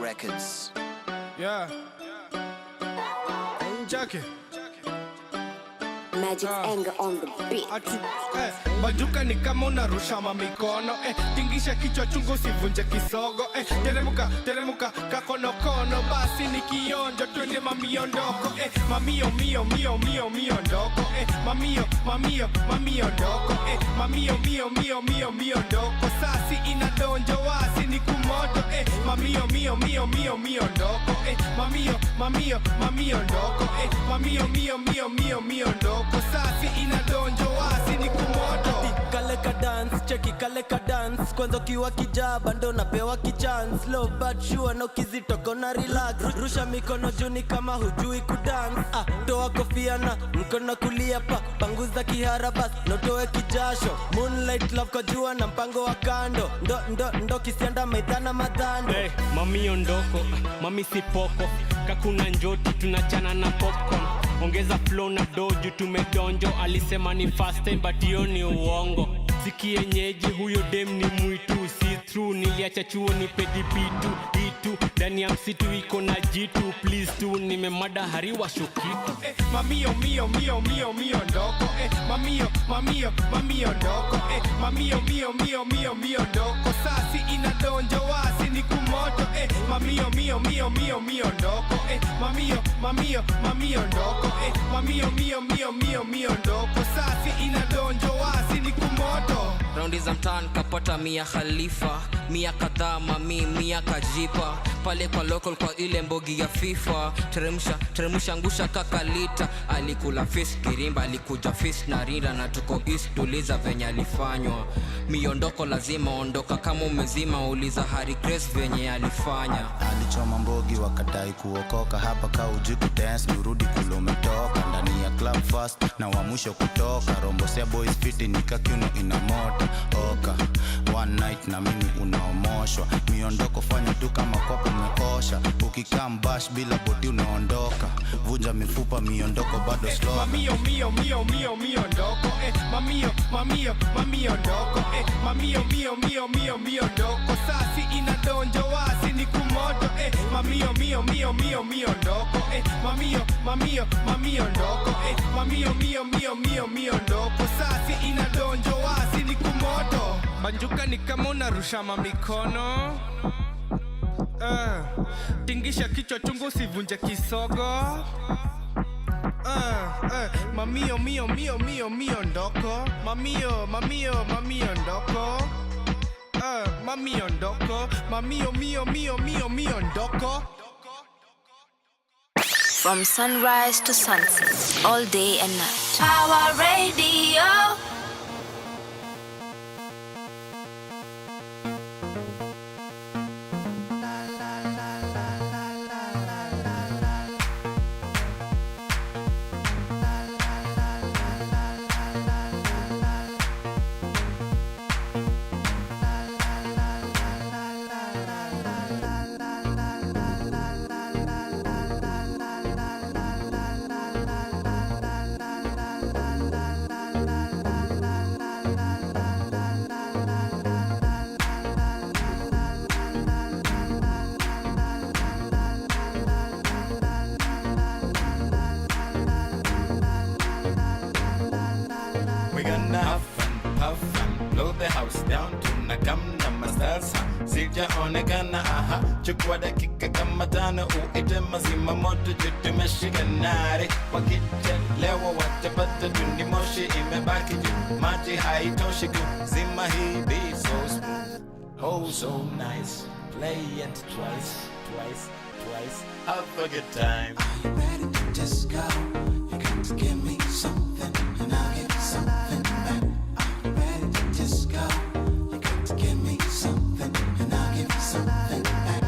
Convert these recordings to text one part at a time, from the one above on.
Records. Yeah. Jackie. Magic anger on the beat. Majuka ni kama unarusha mamikono tingisha kichwa chungu usivunje kisogo teremuka, teremuka, kakonokono basi ni kionjo twende mamiondoko mamio, mio, mio, mio, mio ndoko mamio, mamio, mamio ndoko mamio, mio, mio, mio, mio ndoko sasi inadonjo wasi ni kumoto mamio, mio, mio, mio, mio ndoko mamio, mamio, mamio ndoko mamio, mio, mio, mio, mio ndoko sasi inadonjo wasi ni kumoto. Kaleka dance, cheki kaleka dance. Kwanza kiwa kijaba ndo napewa kichance. Low but sure no kizito kona relax. Rusha mikono juni kama hujui kudance. Toa kofia na mkono kulia pa. Panguza kiharabas, notoe kijasho. Moonlight love kwa jua na mpango wa kando. Ndo kisianda maidhana madhando. Hey, mami ondoko, mami sipoko. Kakuna njoti tunachana na popcorn. Ongeza flow na doju tumedonjo. Alisema ni fast time but hiyo ni uongo. Sikie nyeji huyo dem ni mwitu. See through niliacha chuo ni pedipitu. Itu ndani ya msitu iko na jitu. Please tu nimemada hariwa shokitu. Mamio, mio, mio, mio, mio ndoko mamio, mamio, mamio ndoko mamio, mio, mio, mio, mio ndoko sasi inadonjo wasi ni kumoto mamio, mio, mio, mio, mio ndoko mamio, mamio, mamio ndoko mamio, mio, mio, mio, mio ndoko sasi inadonjo wasi ni kumoto. Raundi za mtaani kapata Mia Khalifa, Mia kadhaa mami, Mia kajipa pale kwa local kwa ile mbogi ya FIFA. Teremsha ngusha kakalita. Alikula fish kirimba, alikuja fish na rinda. Na tuko east tuliza venye alifanywa. Miondoko lazima ondoka kama umezima. Uliza Harry Grace venye alifanya. Alichoma mbogi wakadai kuokoka. Hapa ka uji kudance nurudi kule umetoka. Ndani ya club fast na wa mwisho kutoka. Rombosea boys fiti nika kiuno ina moto. Oka one night na mimi unaomoshwa. Miondoko fanya tu kama kwako umekosha. Ukikam bash bila body unaondoka. Vunja mifupa miondoko bado slow. Mamio, mio, mio, mio, mio ndoko mamio, mamio, mamio ndoko mamio, mio, mio, mio, mio ndoko sasi inadonjo wasi ni kumoto mamio, mio, mio, mio, mio ndoko mamio, mamio, mamio ndoko mamio, mio, mio, mio, mio ndoko sasi inadonjo wasi ni kumoto. Banjuka ni kama unarusha mamikono tingisha kichwa chungu usivunje kisogo mamio, mio, mio, mio, mio ndoko mamio, mamio, mamio ndoko mamio ndoko mamio, mio, mio, mio, mio ndoko. From sunrise to sunset, all day and night. Power Radio. Sijaonekana chukua dakika kama tano uite mazima moto jute meshikanare. Wakichelewa watapata dundi moshi imebaki juu. Maji haitoshi kuzima hii beat so smooth, oh so nice. Play it twice, twice, twice. Have a good time. Are you ready to just go? You got to give me something and I'll give you something back. Are you ready to just go? You got to give me something and I'll give you something back.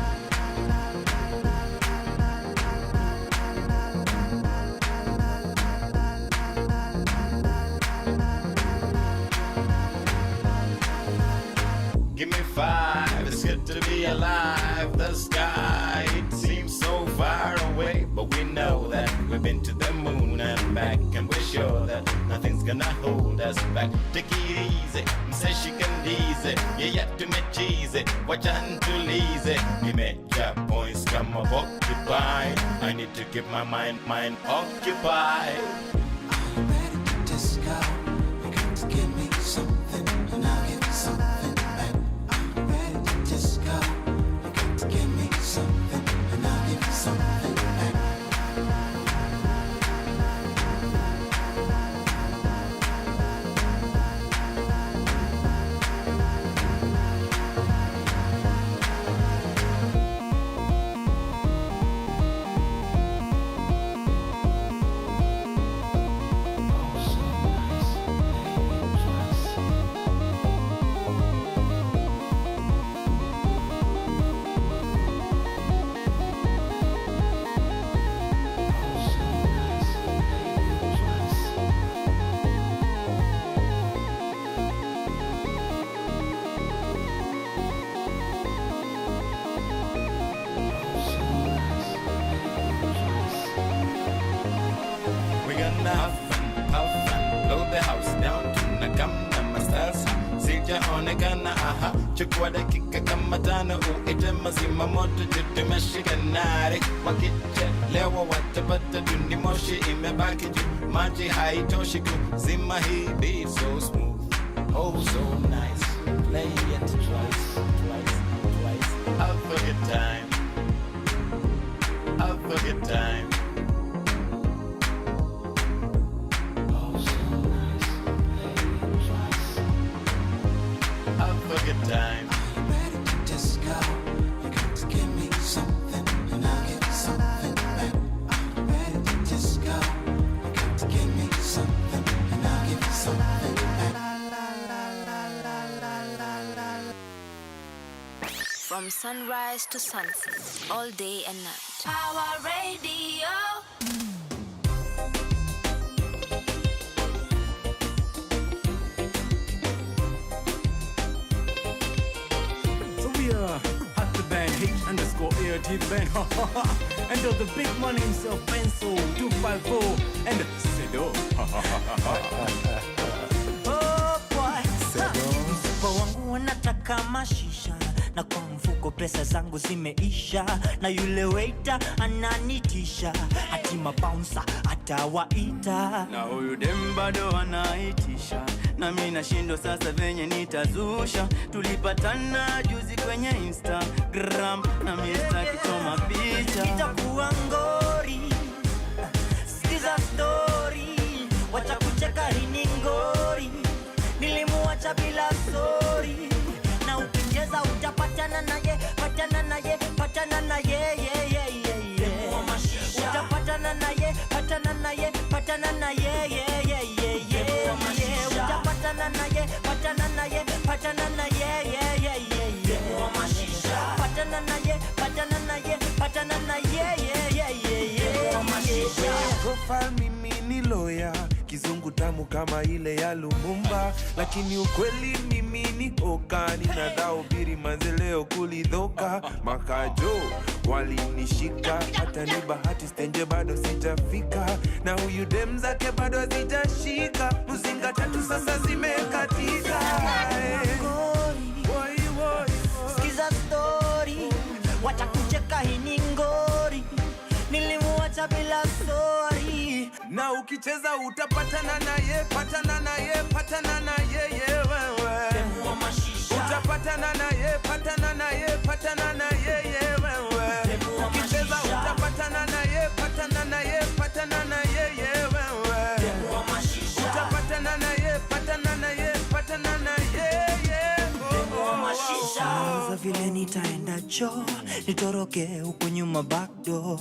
Give me 5, it's good to be alive. The sky, it seems so far away, but we know that we've been to the moon and back, and we're sure that nothing's gonna hold us back. Take it easy, say she can easy. Yeah, yet to me cheesy, watch and to easy. Me make your points come up occupied. I need to keep my mind occupied. I'm ready to disco. You got to give me something, and I'll give you something back. I'm ready to disco. You got to give me something, and I'll give you something back. Chukua dakika kama tano uite mazima moto tumeshikanare. Wakichelewa watapata duni moshi imebaki juu. Maji haitoshi kuzima hii beat so smooth, oh so nice. Play it twice. Have a good time. Have a good time. Oh so nice. Play it twice. Have a good time. I'm ready to disco. You got to give me something, and I'll give you something back. I'm ready to disco. You got to give me something, and I'll give you something back. From sunrise to sunset, all day and night. Power Radio. At the band, H_ART band. And the big man himself, Pencil 254 and Sedo. Oh boy, mfuko wangu wanataka mashisha, na kwa mfuko pesa zangu zimeisha, na yule waiter ananitisha, ati mabouncer atawaita, na huyu dem bado anaitisha, na mimi nashindwa sasa venye nitazusha. Tulipatana juzi kwenye Instagram, na mimi sitaki kuchoma picha. Itakuwa ngori, sikiza story, wacha kucheka hii ni ngori, nilimuacha bila story, na ukicheza utapatana naye, patana naye, patana naye, utapatana naye, patana naye, patana naye, utapatana naye, patana naye, patana naye, patana naye, patana naye, patana naye, profile mimi ni lawyer, kizungu tamu kama ile ya Lumumba, lakini ukweli mimi ni okani, na daubiri manzeleo kulidhoka. Makajo walinishika, hata ni bahati stenje bado sijafika, na huyu dem zake bado hazijashika, muzinga tatu sasa zimekatika. Sikiza story, wacha kucheka hii ni ngori, nilimuacha bila story, na ukicheza utapatana naye, patana naye, patana naye, wewe utapatana naye, patana naye, patana naye, wewe ukicheza utapatana naye, patana naye, patana naye, wewe utapatana naye, patana naye, patana naye, Sasa vile nitaenda cho, nitoroke huko nyuma backdoor,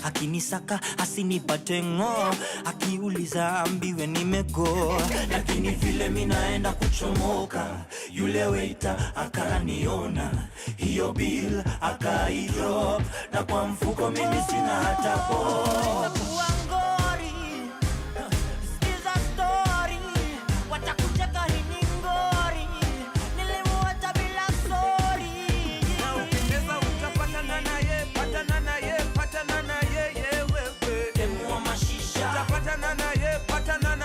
akinisaka asinipate ngo, akiuliza ambiwe nimego, lakini vile minaenda kuchomoka, yule waiter akaniona, hiyo bill akaidrop, na kwa mfuko mimi sina hata po. patana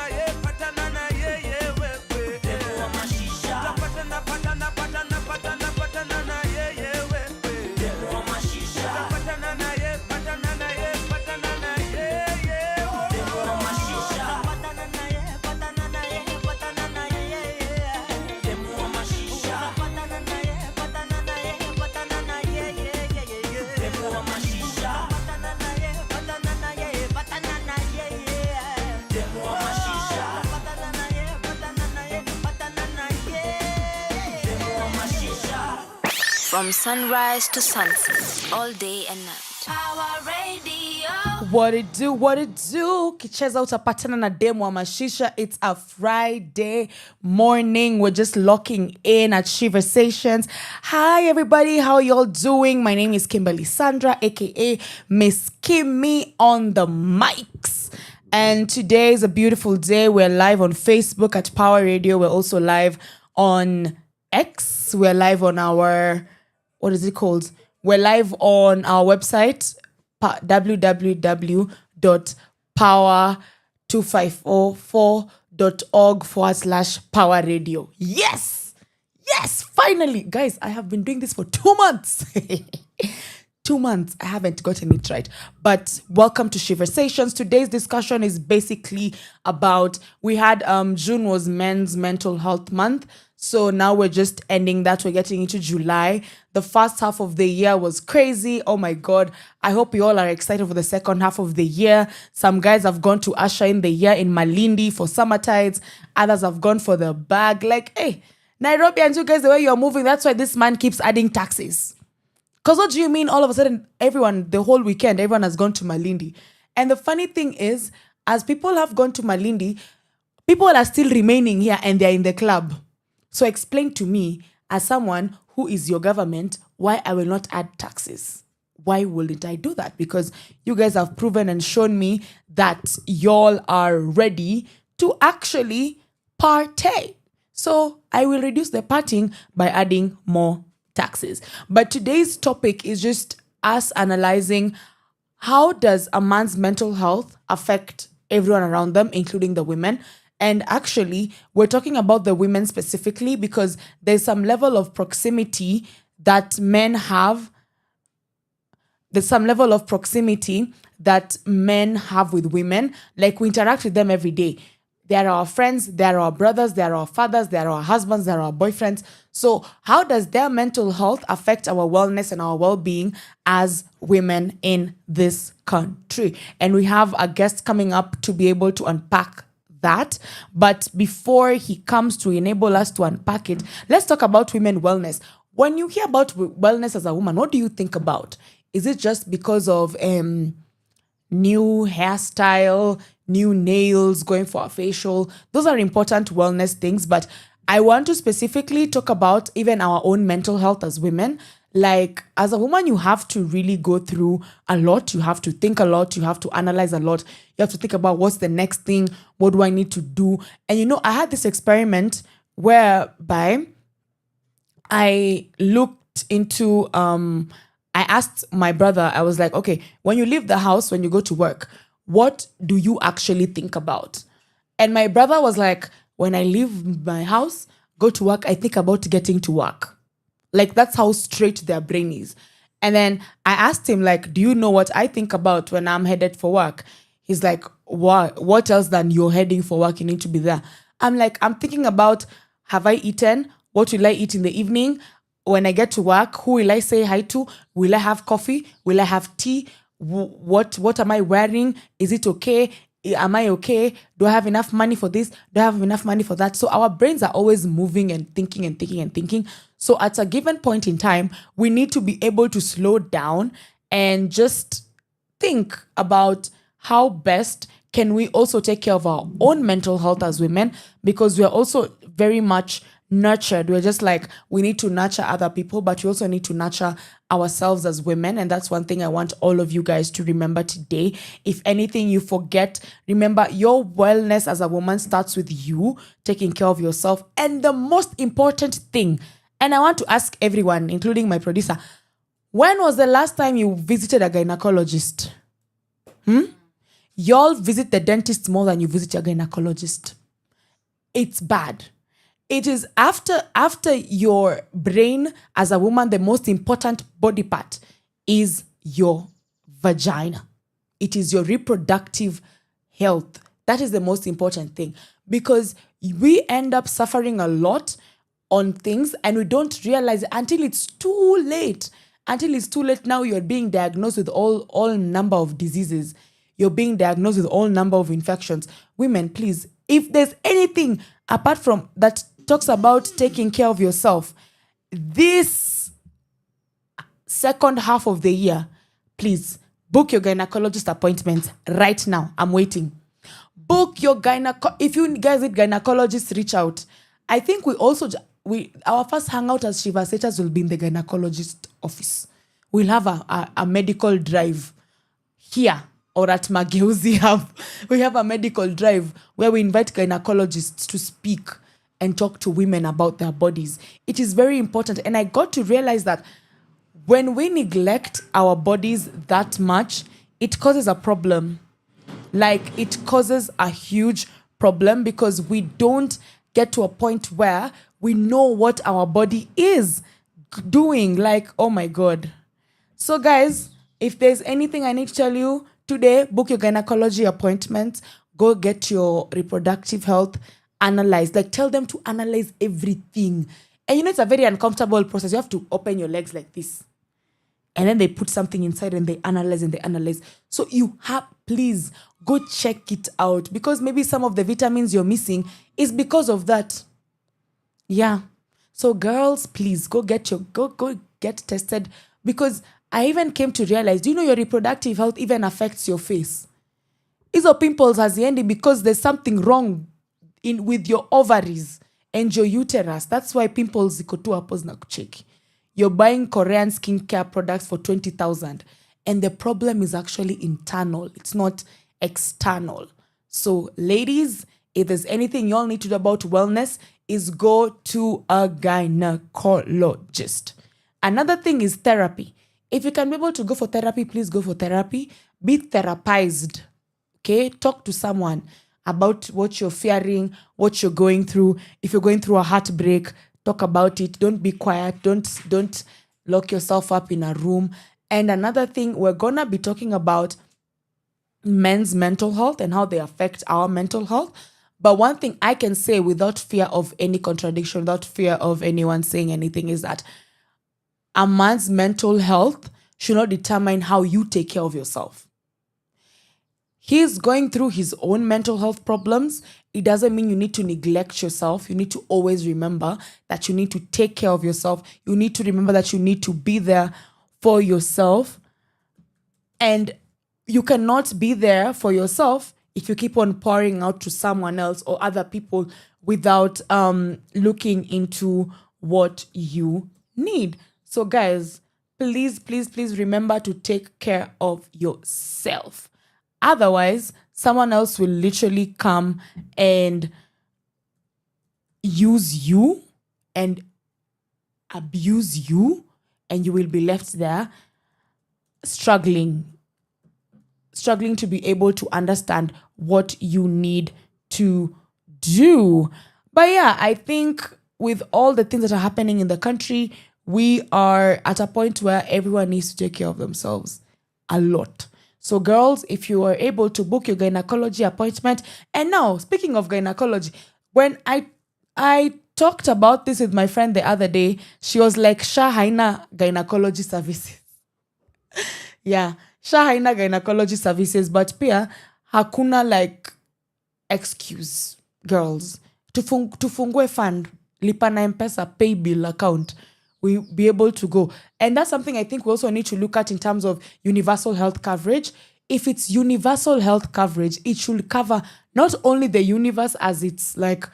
From sunrise to sunset, all day and night. Power Radio. What it do? Kicheza utapatana na demo wa mashisha. It's a Friday morning. We're just locking in at Sheversations. Hi everybody, how y'all doing? My name is Kimberly Sandra, aka Miss Kimmy on the mics. And today is a beautiful day. We're live on Facebook at Power Radio. We're also live on X. We're live on our, what is it called? We're live on our website, www.power254.org/power radio. Yes, finally. Guys, I have been doing this for 2 months. 2 months. I haven't gotten it right. But welcome to Sheversations. Today's discussion is basically about, we had June was Men's Mental Health Month. So now we're just ending that. We're getting into July. The first half of the year was crazy. Oh my God. I hope you all are excited for the second half of the year. Some guys have gone to usher in the year in Malindi for summer tides. Others have gone for the bag. Like, hey, Nairobi and you guys, the way you're moving, that's why this man keeps adding taxes. Because what do you mean all of a sudden everyone, the whole weekend, everyone has gone to Malindi? And the funny thing is, as people have gone to Malindi, people are still remaining here and they're in the club. So explain to me, as someone who is your government, why I will not add taxes. Why wouldn't I do that? Because you guys have proven and shown me that y'all are ready to actually partay. So I will reduce the partying by adding more taxes. But today's topic is just us analyzing, how does a man's mental health affect everyone around them, including the women? And actually, we're talking about the women specifically because there's some level of proximity that men have. There's some level of proximity that men have with women. Like, we interact with them every day. They are our friends, they are our brothers, they are our fathers, they are our husbands, they are our boyfriends. So how does their mental health affect our wellness and our well-being as women in this country? And we have a guest coming up to be able to unpack that. But before he comes to enable us to unpack it, let's talk about women wellness. When you hear about wellness as a woman, what do you think about? Is it just because of new hairstyle, new nails, going for a facial? Those are important wellness things, but I want to specifically talk about even our own mental health as women. Like, as a woman, you have to really go through a lot. You have to think a lot. You have to analyze a lot. You have to think about what's the next thing. What do I need to do? And you know, I had this experiment whereby I looked into, I asked my brother, I was like, okay, when you leave the house, when you go to work, what do you actually think about? And my brother was like, when I leave my house, go to work, I think about getting to work. Like, that's how straight their brain is. And then I asked him, like, do you know what I think about when I'm headed for work? He's like, what else than you're heading for work? You need to be there. I'm like, I'm thinking about, have I eaten? What will I eat in the evening? When I get to work, who will I say hi to? Will I have coffee? Will I have tea? What am I wearing? Is it okay? Am I okay? Do I have enough money for this? Do I have enough money for that? So our brains are always moving and thinking and thinking and thinking. So at a given point in time, we need to be able to slow down and just think about how best can we also take care of our own mental health as women, because we are also very much nurtured. We're just like, we need to nurture other people, but we also need to nurture ourselves as women. And that's one thing I want all of you guys to remember today. If anything you forget, remember, your wellness as a woman starts with you taking care of yourself. And the most important thing, and I want to ask everyone, including my producer, when was the last time you visited a gynecologist? Y'all visit the dentist more than you visit your gynecologist. It's bad. It is after your brain as a woman, the most important body part is your vagina. It is your reproductive health. That is the most important thing, because we end up suffering a lot on things and we don't realize it until it's too late. Until it's too late, now you're being diagnosed with all number of diseases. You're being diagnosed with all number of infections. Women, please, if there's anything apart from that talks about taking care of yourself, this second half of the year, please book your gynecologist appointments right now. I'm waiting. Book your if you guys need gynecologists, reach out. I think our first hangout as Sheversations will be in the gynecologist office. We'll have a medical drive here or at Mageuzi Hub. We have a medical drive where we invite gynecologists to speak and talk to women about their bodies. It is very important. And I got to realize that when we neglect our bodies that much, it causes a problem. Like, it causes a huge problem because we don't get to a point where we know what our body is doing. Like, oh my God. So guys, if there's anything I need to tell you today, book your gynecology appointment. Go get your reproductive health analyzed. Like, tell them to analyze everything. And it's a very uncomfortable process. You have to open your legs like this. And then they put something inside and they analyze. So please go check it out, because maybe some of the vitamins you're missing is because of that. Yeah. So girls, please go get tested, because I even came to realize, your reproductive health even affects your face. Hizo pimples haziendi because there's something wrong with your ovaries and your uterus. That's why pimples ziko tu hapo zinakucheki. You're buying Korean skincare products for 20,000 and the problem is actually internal. It's not external. So ladies, if there's anything y'all need to do about wellness, is go to a gynecologist. Another thing is therapy. If you can be able to go for therapy, please go for therapy. Be therapized. Okay? Talk to someone about what you're fearing, what you're going through. If you're going through a heartbreak, talk about it. Don't be quiet. Don't lock yourself up in a room. And another thing, we're going to be talking about men's mental health and how they affect our mental health. But one thing I can say without fear of any contradiction, without fear of anyone saying anything, is that a man's mental health should not determine how you take care of yourself. He's going through his own mental health problems. It doesn't mean you need to neglect yourself. You need to always remember that you need to take care of yourself. You need to remember that you need to be there for yourself. And you cannot be there for yourself if you keep on pouring out to someone else or other people without looking into what you need. So guys, please remember to take care of yourself. Otherwise, someone else will literally come and use you and abuse you, and you will be left there struggling to be able to understand what you need to do. But yeah, I think with all the things that are happening in the country, we are at a point where everyone needs to take care of themselves a lot. So girls, if you are able to book your gynecology appointment, and now speaking of gynecology, when I talked about this with my friend the other day, she was like, Sha haina gynecology services. Yeah, Sha haina gynecology services, but pia hakuna like excuse, girls. Tufungue fund, lipa na M-Pesa, pay bill account. We be able to go. And that's something I think we also need to look at in terms of universal health coverage. If it's universal health coverage, it should cover not only the universe as its like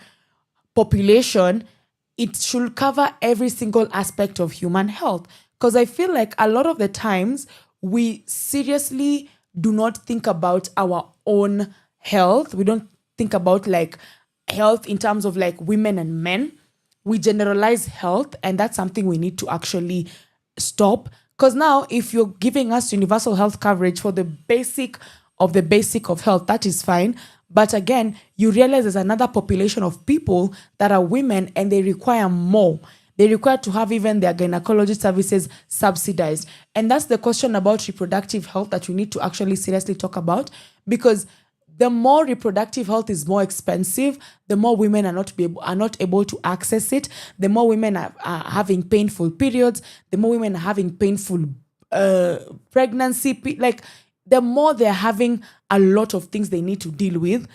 population, it should cover every single aspect of human health. Because I feel like a lot of the times we seriously do not think about our own health. We don't think about like health in terms of like women and men. We generalize health, and that's something we need to actually stop. Because now, if you're giving us universal health coverage for the basic of health, that is fine. But again, you realize there's another population of people that are women, and they require more. They require to have even their gynecology services subsidized. And that's the question about reproductive health that we need to actually seriously talk about, because the more reproductive health is more expensive, the more women are not able to access it, the more women are having painful periods, the more women are having painful pregnancy, like the more they're having a lot of things they need to deal with,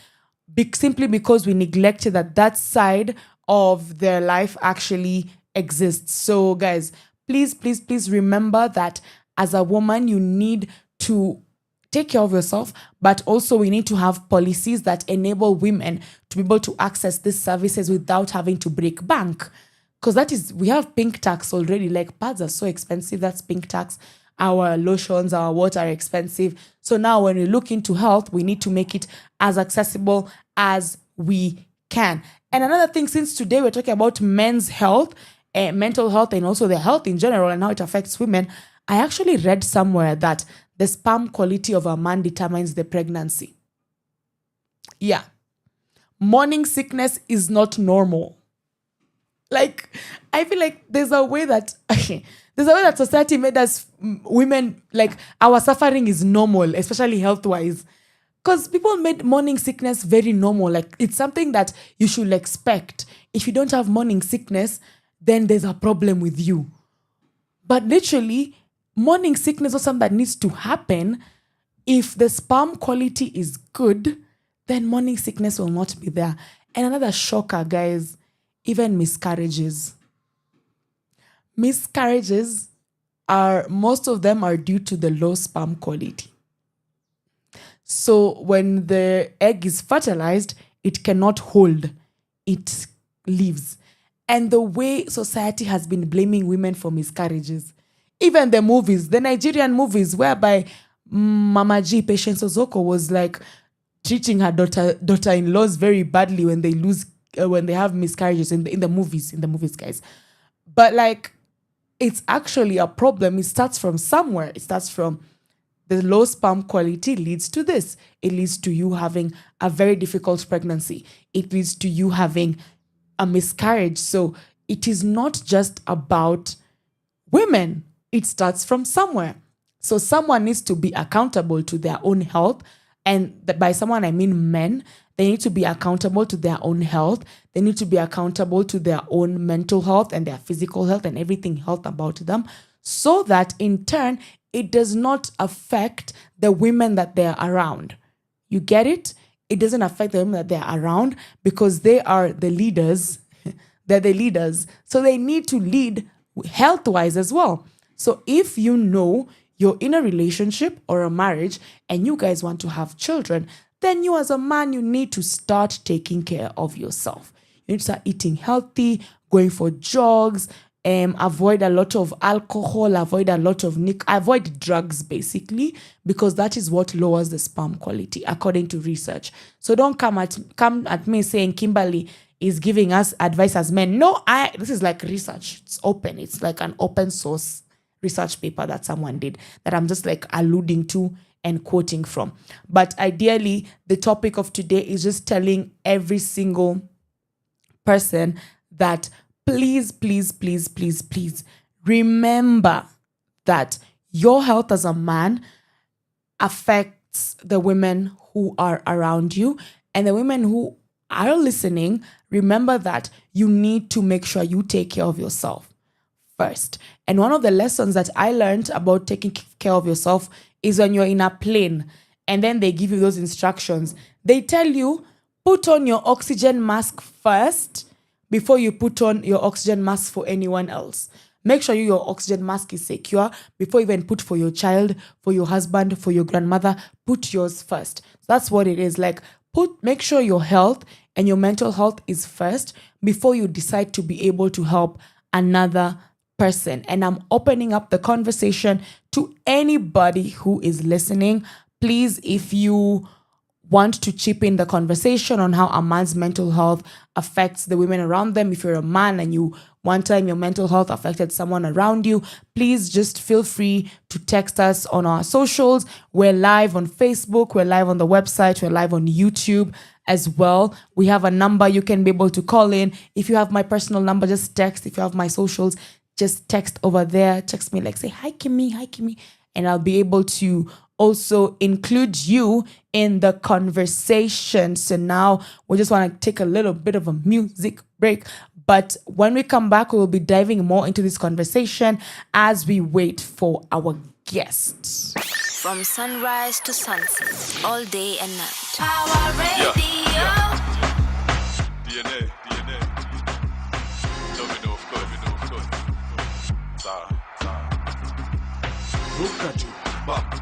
simply because we neglected that side of their life actually exists. So guys, please remember that as a woman, you need to take care of yourself, but also we need to have policies that enable women to be able to access these services without having to break bank. Because we have pink tax already. Like, pads are so expensive. That's pink tax. Our lotions, our water are expensive. So now when we look into health, we need to make it as accessible as we can. And another thing, since today we're talking about men's health, mental health, and also their health in general and how it affects women, I actually read somewhere that the sperm quality of a man determines the pregnancy. Yeah. Morning sickness is not normal. Like, I feel like there's a way that society made us women, like, our suffering is normal, especially health-wise. Because people made morning sickness very normal. Like, it's something that you should expect. If you don't have morning sickness, then there's a problem with you. But literally, morning sickness is something that needs to happen. If the sperm quality is good, then morning sickness will not be there. And another shocker, guys, even miscarriages. Miscarriages most of them are due to the low sperm quality. So when the egg is fertilized, it cannot hold. It leaves. And the way society has been blaming women for miscarriages, even the movies, the Nigerian movies, whereby Mama G, Patience Ozoko, was like treating her daughter-in-laws very badly when they have miscarriages in the movies, guys. But like, it's actually a problem. It starts from somewhere. It starts from the low sperm quality leads to this. It leads to you having a very difficult pregnancy. It leads to you having a miscarriage. So it is not just about women. It starts from somewhere. So someone needs to be accountable to their own health. And by someone, I mean men. They need to be accountable to their own health. They need to be accountable to their own mental health and their physical health and everything health about them, so that in turn, it does not affect the women that they're around. You get it? It doesn't affect the women that they're around because they are the leaders. They're the leaders. So they need to lead health-wise as well. So if you know you're in a relationship or a marriage and you guys want to have children, then you as a man, you need to start taking care of yourself. You need to start eating healthy, going for jogs, avoid a lot of alcohol, avoid drugs basically, because that is what lowers the sperm quality according to research. So don't come at me saying Kimberly is giving us advice as men. No, this is like research. It's open. It's like an open source research paper that someone did that I'm just like alluding to and quoting from. But ideally, the topic of today is just telling every single person that please remember that your health as a man affects the women who are around you. And the women who are listening, remember that you need to make sure you take care of yourself first. And one of the lessons that I learned about taking care of yourself is when you're in a plane and then they give you those instructions. They tell you, put on your oxygen mask first before you put on your oxygen mask for anyone else. Make sure your oxygen mask is secure before you even put for your child, for your husband, for your grandmother. Put yours first. That's what it is. Like, make sure your health and your mental health is first before you decide to be able to help another person. And I'm opening up the conversation to anybody who is listening. Please, if you want to chip in the conversation on how a man's mental health affects the women around them, if you're a man and one time your mental health affected someone around you, please just feel free to text us on our socials. We're live on Facebook, we're live on the website, we're live on YouTube as well. We have a number you can be able to call in. If you have my personal number, just text. If you have my socials, just text over there. Text me, like, say, hi Kimmy. And I'll be able to also include you in the conversation. So now we just want to take a little bit of a music break. But when we come back, we will be diving more into this conversation as we wait for our guests. From sunrise to sunset, all day and night. Power Radio. DNA. Domino, of course. ruka juu,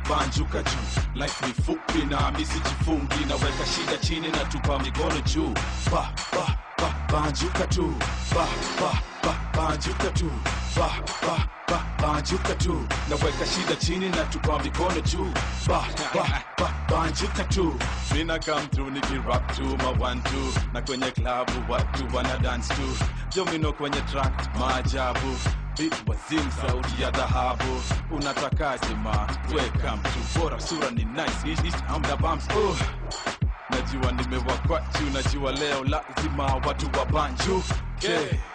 banjuka juu. Life ni fupi na misi jifungi, na weka shida chini na tupa mikono juu. Banjuka tu, banjuka tu, banjuka tu, na weka shida chini na tupa mikono juu. Banjuka tu. Mina come through niki rap tu ma 1-2, na kwenye klabu watu wana dance tu. Jomino kwenye track maajabu, beat wazim sauti ya dhahabu. Unatakaje ma, welcome to bora sura ni nice, hamna bumps. Najua nimewakwachu, najua leo lazima watu wa banju.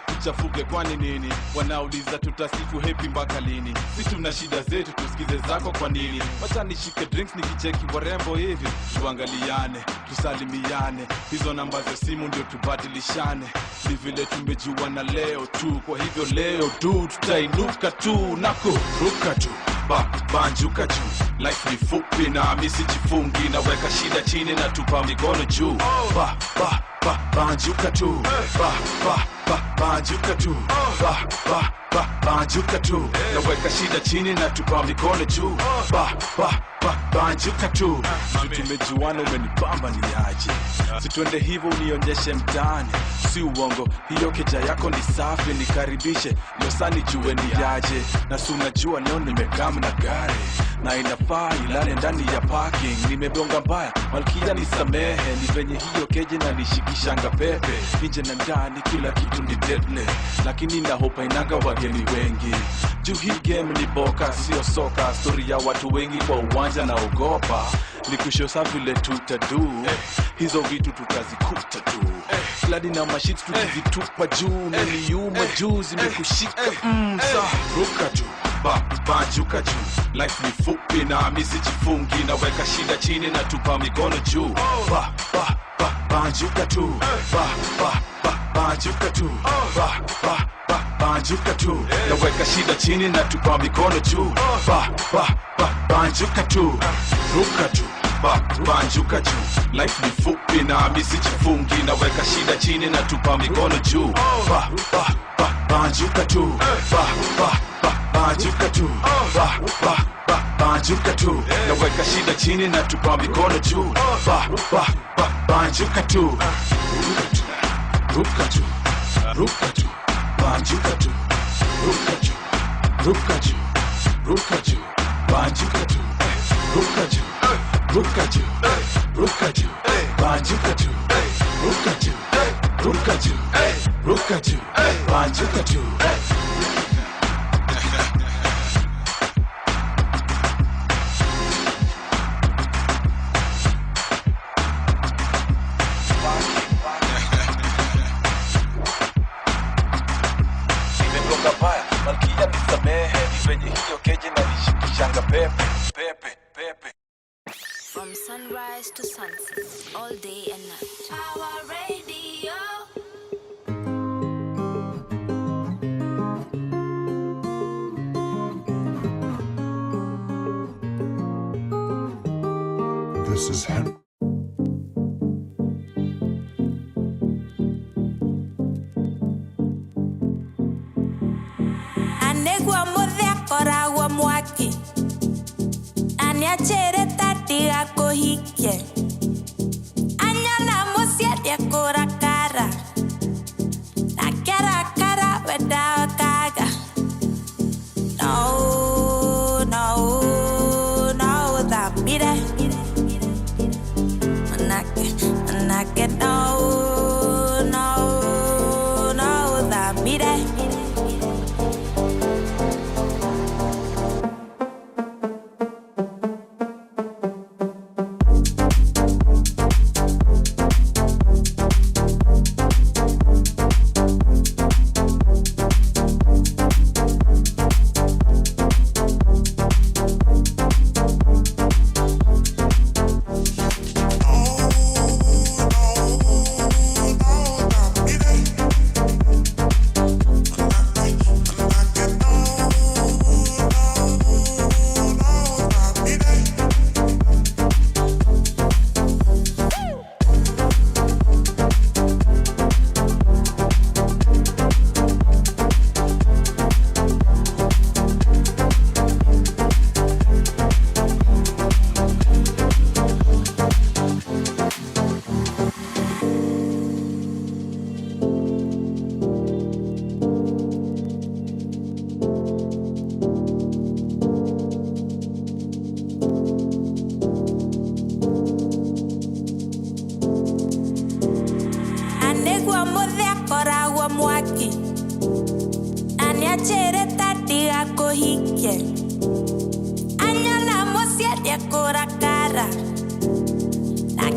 Tuchafuke kwani nini? Wanauliza tutasifu happy mpaka lini? Sisi tuna shida zetu, tusikize zako kwa nini? Wacha nishike drinks nikicheki warembo hivi, tuangaliane, tusalimiane, hizo namba za simu ndio tubadilishane. Ni vile tumejuana leo tu, kwa hivyo leo tu tutainuka tu na kuruka tu. Banjuka juu, life ni fupi na misi jifungi, na weka shida chini na tupa mikono juu. Banjuka tu, banjuka tu, banjuka tu, na weka shida chini na tupa mikono juu. Banjuka tu. Tumejuana, umenipamba ni aje, situende hivyo unionyeshe mtaani, si uongo, hiyo keja yako ni safi, nikaribishe losani juwe ni aje. Na si unajua leo nimekaa na gari, na inafaa ilale ndani ya parking. Nimebonga mbaya, malkia nisamehe, ni venye hiyo keje na nishikishanga pepe. Nje na ndani kila kitu ni deadly, lakini na hope inanga wageni wengi. Juu hii game ni boka, sio soka, story ya watu wengi kwa uwanja na ogopa. Nikushosa vile tutadu, hizo vitu tutazikuta tu. Fladi na mashit tukizitupa juu, na niuma juu zimekushika. Ruka juu, banjuka juu, life ni fupi na misi jifungi, na weka shida chini na tupa mikono juu. Banjuka tu, banjuka tu, banjuka tu, na weka shida chini na tupa mikono juu. Banjuka tu, ruka tu, banjuka juu, life ni fupi na misi jifungi, na weka shida chini na tupa mikono juu. Banjuka tu, banjuka tu, banjuka tu, na weka shida chini na tupa mikono juu. Banjuka tu, ruka tu, ruka tu, banjuka tu, ruka tu, ruka tu, ruka tu, banjuka tu, ruka tu, ruka tu, ruka tu, banjuka tu, ruka tu, ruka tu, ruka tu, banjuka tu. From sunrise to sunset, all day and night. Our radio. This is Henry. Anegwa modhe koragwa mwaki, aniachere tati ako hike, anyana musiete kora kara, na kara kara weda kaga. No, no, no, that mire, manake, no, no, no, that mire. ya chere tati ako hike anya la mosia ya kora cara na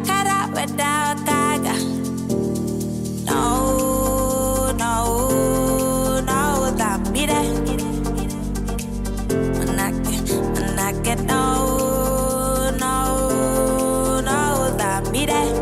cara without kaga no that me there when I get no that me there.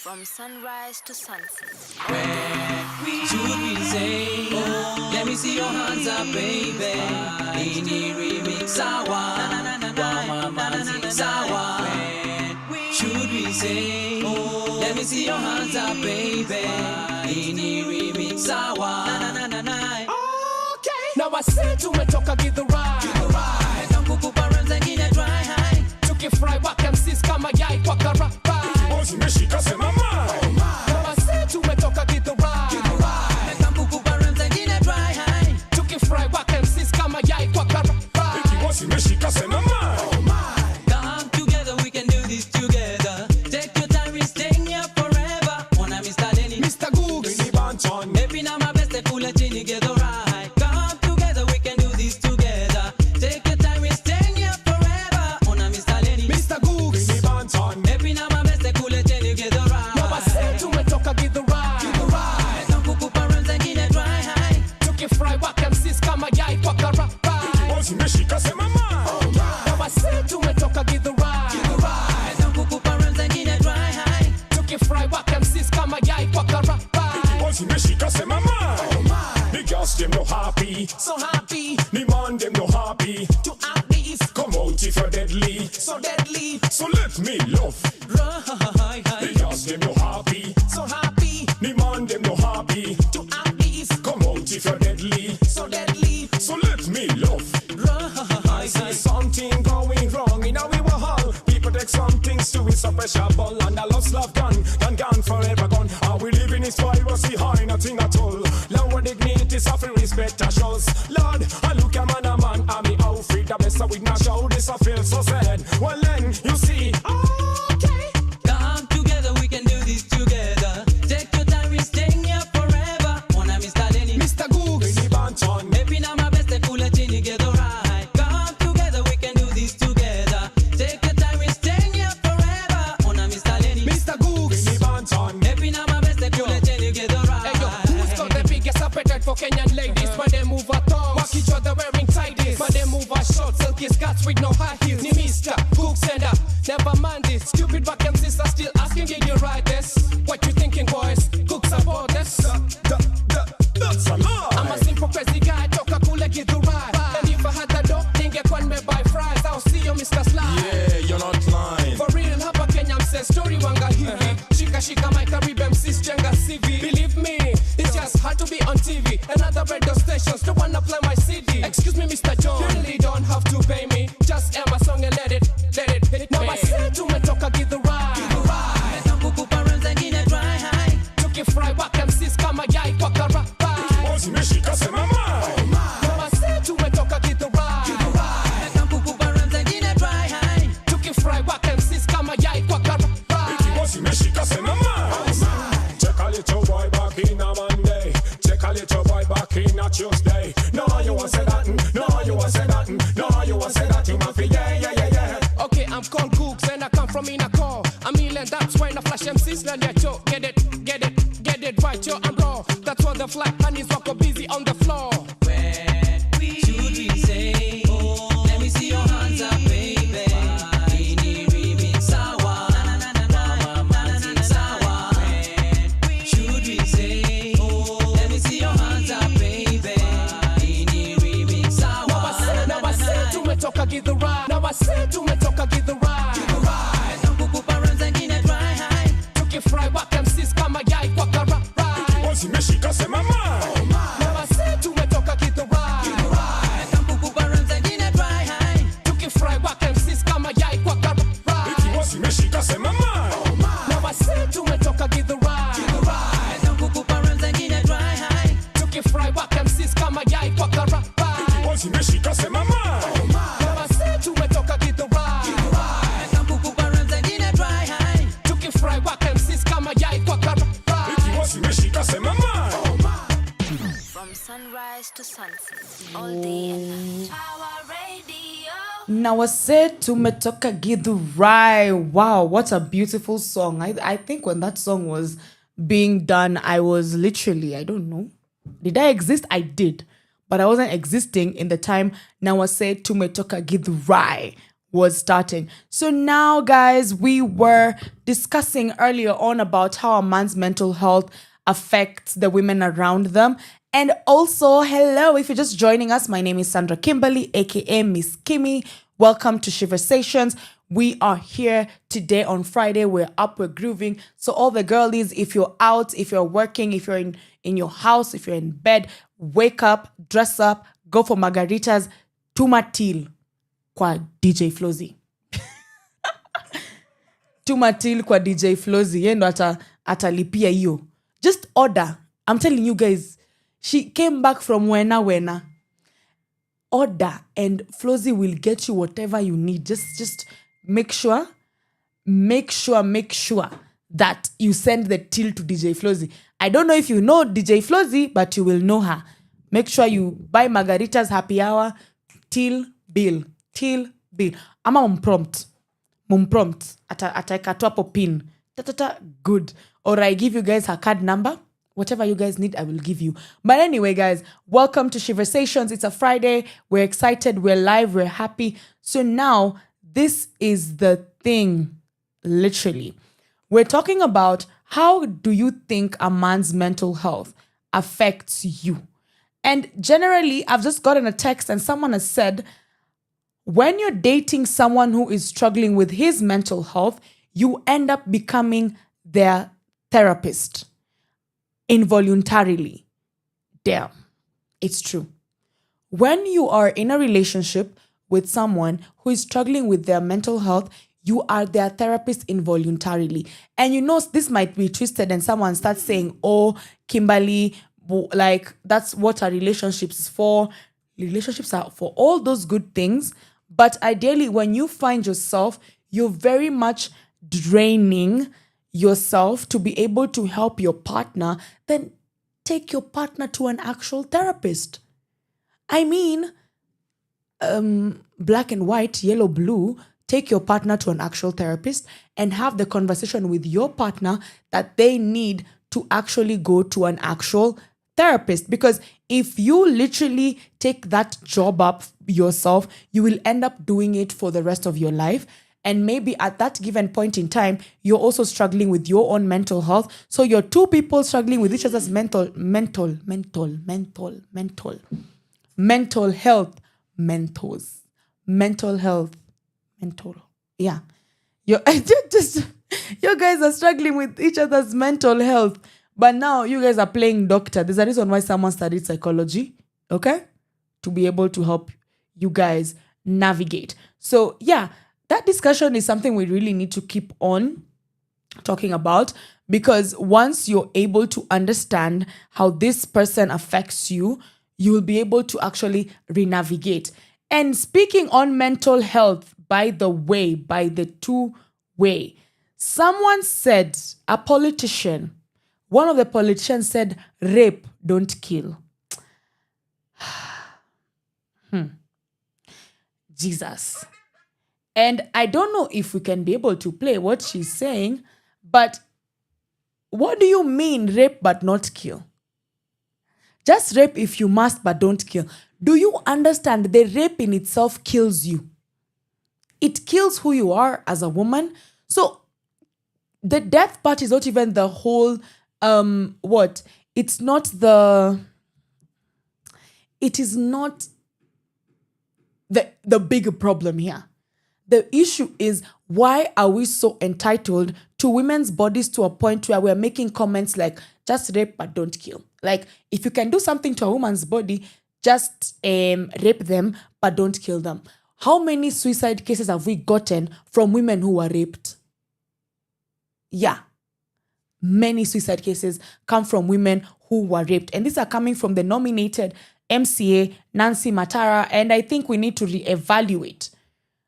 From sunrise to sunset. Should we say, let me see your hands up, baby. Munyiri remix, sawa. Sawa. Should we say, let me see your hands up, baby. Munyiri remix, sawa. Okay. Now I said to me, talk get the ride. Don't kukupa runs and get a dry high. Took it fry, walk them sis, kama yai, kwaka rap. Umeshika sema mai. Now I said to me toka get the ride. Nikakupa runs and get a dry high. Tukifry walk them sis kama yai kwa karapa. Ikiwasi umeshika sema mai. Come together, we can do this together. Take your time, we staying here forever. Wanna Mr. Lenny, Mr. Googs, Mini Banton. Maybe now my best, pull a chini, get the right. Come together, we can do this together. Take your time, we staying here forever. Wanna Mr. Lenny, Mr. Googs, Mini Banton. maybe now my best, pull a chini, get the right. now I said to me toka get the ride. Nikakupa runs and get a dry high. Tukifry walk them sis kama yai kwa karapa. Ikiwasi umeshika sema mai. Now I said to me toka get the ride. Nikakupa runs and get a dry high. Tukifry walk them sis kama yai kwa karapa. Ikiwasi umeshika sema mai. The girls them no happy, So happy the man them no happy. to act this, Come out if you're deadly, so deadly. so let me love. The girls them no happy, So happy the man them no happy. to act this, Come out if you're deadly, so deadly. so let me love. I see something going wrong in our hall. People take some things to it, suppressible, and the love's love gone, forever gone. Are we living this piracy high, nothing at all? Lower dignity, suffering respect, I shows. Lord, I look at man, I'm me outfit, the best with my show, this I feel so sad. Well then, you see, Okay. Come together, we can do this together. Take your time, we staying here forever. Wanna Mr. Lenny, Mr. Googs, Mini Banton. maybe now my best, pull a chini, get the right. Come together, we can do this together. Take your time, we staying here forever. Wanna Mr. Lenny, Mr. Googs. Mini Banton. maybe now my best, pull a chini, get the right. Hey yo, who's got the biggest appetite for Kenyan ladies? When they move her tongues, walk each other wearing tighties. When they move her short, silky skirts with no high heels. Ni Mr. Googs sender, never mind this. Stupid back and sisters still asking, did you write this? What you thinking, boys? Cooks about this? That's a lie. I'm a simple crazy guy, toka kule get the ride. And if I had the dough, ningekuwa buy fries. I'll see you, Mr. Sly. Yeah, you're not lying. For real, hapa Kenya mse story wanga hivi. Shika my Caribbean sis jenga CV. Believe me, it's just hard to be on TV. Another radio stations don't wanna play my CD. Excuse me, Mr. John, you really don't have to pay me. Just air my song and let it Slell your cho, get it right, yo, I'm raw. That's why the flat man is wako busy on the floor. Should we say, oh, let me see your hands up, baby. Ini remix sawa, mama manzi sawa. Should we say, oh, let me see your hands up, baby. Ini remix sawa. Now I say tumetoka give the ride. Now I say tumetoka give the ride. Give the ride. Kukupa ranza ngine dry high. Tukifry waka MCs kama yai kwa kara ride. Bosi meshika sema ma. Now I say tumetoka give the ride. Give the ride. Kukupa ranza ngine dry high. Tukifry waka MCs kama yai kwa kara ride. Bosi meshika sema ma. Now I say tumetoka give the ride. Give the ride. Kukupa ranza ngine dry high. Tukifry waka MCs kama yai kwa kara ride. Bosi meshika sema ma. Now I say tumetoka give the ride. Give the ride. Kukupa ranza ngine dry high. Tukifry waka MCs kama yai kwa kara ride. Bosi meshika sema ma. From sunrise to sunset, all day and night. Power Radio. Now I said tumetoka Githurai. Wow, what a beautiful song. I think when that song was being done, I was literally, I don't know. Did I exist? I did. But I wasn't existing in the time Now I said tumetoka Githurai was starting. So now, guys, we were discussing earlier on about how a man's mental health affects the women around them. And also, hello, if you're just joining us, my name is Sandra Kimberly, aka Miss Kimmy. Welcome to Sheversations. We are here today on Friday. We're up, we're grooving. So all the girlies, if you're out, if you're working, if you're in your house, if you're in bed, wake up, dress up, go for margaritas, tuma till kwa DJ Flozz. Tuma till kwa DJ Flozz. Yeye ndo atalipia hiyo. Just order. I'm telling you guys, she came back from Wena. Order and Flozz will get you whatever you need. Just make sure that you send the till to DJ Flozz. I don't know if you know DJ Flozz, but you will know her. Make sure you buy margaritas, happy hour, till bill. Ama mumprompt. Ataikatu hapo pin. Good. Or I give you guys her card number. Whatever you guys need, I will give you. But anyway, guys, welcome to Sheversations. It's a Friday. We're excited. We're live. We're happy. So now, this is the thing, literally. We're talking about how do you think a man's mental health affects you? And generally, I've just gotten a text and someone has said, when you're dating someone who is struggling with his mental health, you end up becoming their therapist. Involuntarily. Damn. It's true. When you are in a relationship with someone who is struggling with their mental health, you are their therapist involuntarily. And you know, this might be twisted and someone starts saying, oh, Kimberly, like that's what a relationship is for. Relationships are for all those good things. But ideally, when you find yourself, you're very much draining yourself to be able to help your partner, then take your partner to an actual therapist. I mean, black and white, yellow, blue, take your partner to an actual therapist and have the conversation with your partner that they need to actually go to an actual therapist. Because if you literally take that job up yourself, you will end up doing it for the rest of your life. And maybe at that given point in time, you're also struggling with your own mental health. So you're two people struggling with each other's mental health. Yeah. You guys are struggling with each other's mental health. But now you guys are playing doctor. There's a reason why someone studied psychology. Okay? To be able to help you guys navigate. So yeah. That discussion is something we really need to keep on talking about, because once you're able to understand how this person affects you, you will be able to actually renavigate. And speaking on mental health, by the two-way, someone said, a politician, one of the politicians said, rape, don't kill. Jesus. And I don't know if we can be able to play what she's saying, but what do you mean rape but not kill? Just rape if you must, but don't kill. Do you understand the rape in itself kills you? It kills who you are as a woman. So the death part is not even the whole, it's not the big problem here. The issue is, why are we so entitled to women's bodies to a point where we're making comments like, just rape but don't kill? Like, if you can do something to a woman's body, just rape them but don't kill them. How many suicide cases have we gotten from women who were raped? Yeah. Many suicide cases come from women who were raped. And these are coming from the nominated MCA, Nancy Matara. And I think we need to reevaluate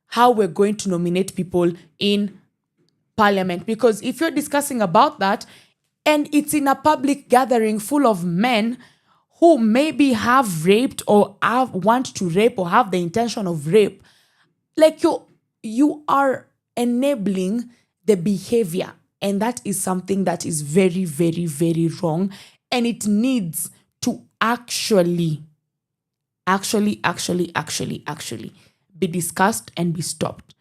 how we're going to nominate people in parliament. Because if you're discussing about that, and it's in a public gathering full of men who maybe have raped or want to rape or have the intention of rape, like you are enabling the behavior. And that is something that is very, very, very wrong. And it needs to actually be discussed and be stopped.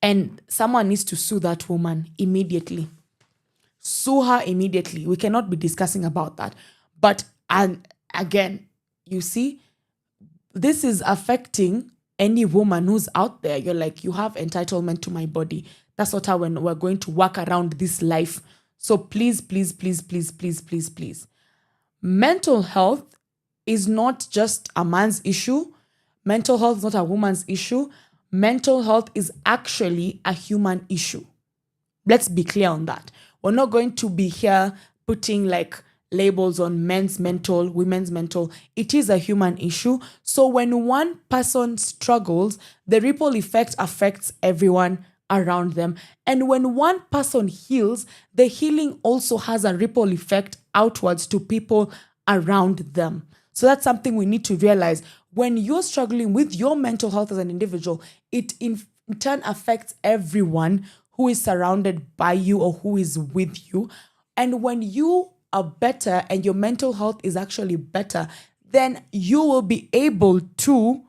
And someone needs to sue that woman immediately. Sue her immediately. We cannot be discussing about that. But again, you see, this is affecting any woman who's out there. You're like, you have entitlement to my body. That's not how we're going to work around this life. So please. Mental health is not just a man's issue. Mental health is not a woman's issue. Mental health is actually a human issue. Let's be clear on that. We're not going to be here putting like labels on men's mental, women's mental. It is a human issue. So when one person struggles, the ripple effect affects everyone around them. And when one person heals, the healing also has a ripple effect outwards to people around them. So that's something we need to realize. When you're struggling with your mental health as an individual, it in turn affects everyone who is surrounded by you or who is with you. And when you are better and your mental health is actually better, then you will be able to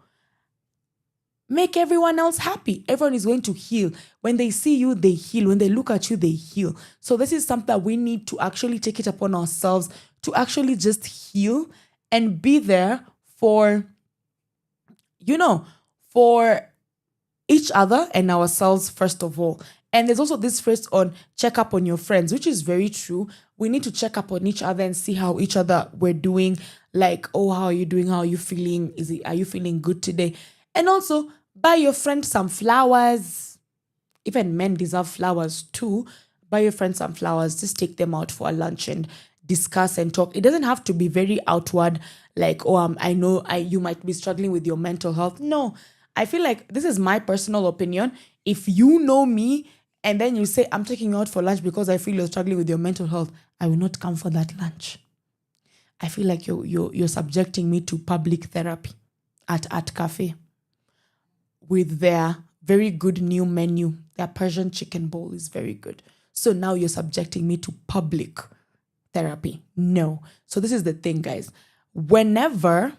make everyone else happy. Everyone is going to heal. When they see you, they heal. When they look at you, they heal. So this is something that we need to actually take it upon ourselves to actually just heal and be there for, for each other and ourselves first of all. And there's also this phrase on check up on your friends, which is very true. We need to check up on each other and see how each other we're doing. Like, oh, how are you doing? How are you feeling? Are you feeling good today? And also buy your friend some flowers. Even men deserve flowers too. Buy your friend some flowers. Just take them out for a lunch and discuss and talk. It doesn't have to be very outward, like, oh, I know you might be struggling with your mental health. No, I feel like this is my personal opinion. If you know me and then you say, I'm taking you out for lunch because I feel you're struggling with your mental health, I will not come for that lunch. I feel like you're subjecting me to public therapy at cafe with their very good new menu. Their Persian chicken bowl is very good. So now you're subjecting me to public therapy. No. So this is the thing, guys. Whenever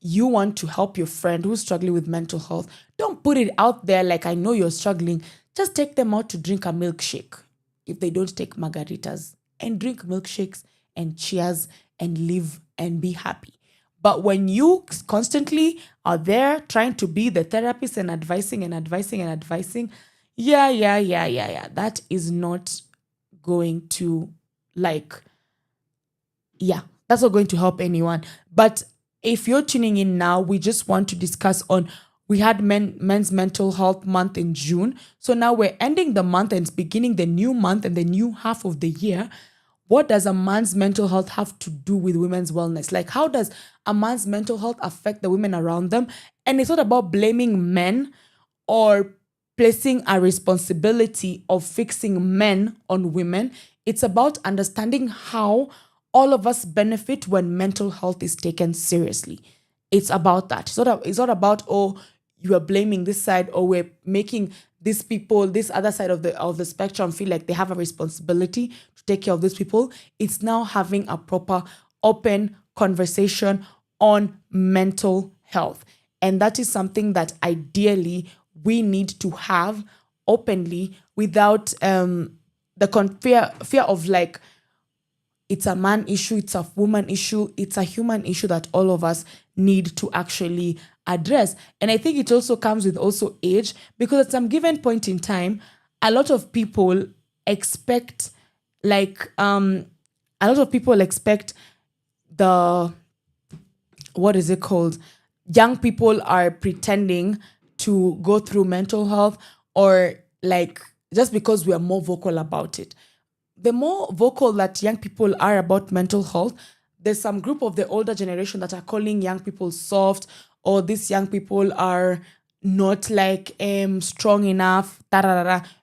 you want to help your friend who's struggling with mental health, don't put it out there like, I know you're struggling. Just take them out to drink a milkshake if they don't take margaritas, and drink milkshakes and cheers and live and be happy. But when you constantly are there trying to be the therapist and advising, that is not going to that's not going to help anyone. But if you're tuning in now, we just want to discuss on, we had Men's Mental Health Month in June. So now we're ending the month and beginning the new month and the new half of the year. What does a man's mental health have to do with women's wellness? Like, how does a man's mental health affect the women around them? And it's not about blaming men or placing a responsibility of fixing men on women. It's about understanding how all of us benefit when mental health is taken seriously. It's about that. It's not about, oh, you are blaming this side, or we're making these people, this other side of the spectrum feel like they have a responsibility to take care of these people. It's now having a proper open conversation on mental health. And that is something that ideally we need to have openly without the fear of like, it's a man issue, it's a woman issue, it's a human issue that all of us need to actually address. And I think it also comes with also age, because at some given point in time, a lot of people expect the, what is it called? Young people are pretending to go through mental health, or like, just because we are more vocal about it. The more vocal that young people are about mental health, there's some group of the older generation that are calling young people soft, or these young people are not like strong enough.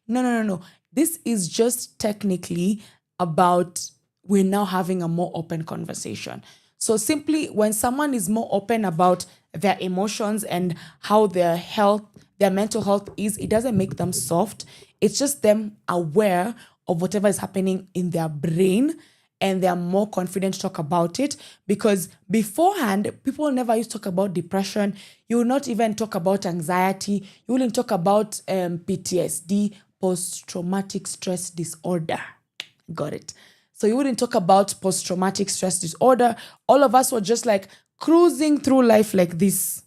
No. This is just technically about, we're now having a more open conversation. So simply when someone is more open about their emotions and how their mental health is, it doesn't make them soft. It's just them aware of whatever is happening in their brain, and they're more confident to talk about it. Because beforehand, people never used to talk about depression. You will not even talk about anxiety. You wouldn't talk about PTSD, post-traumatic stress disorder. Got it. So you wouldn't talk about post-traumatic stress disorder. All of us were just like cruising through life like this.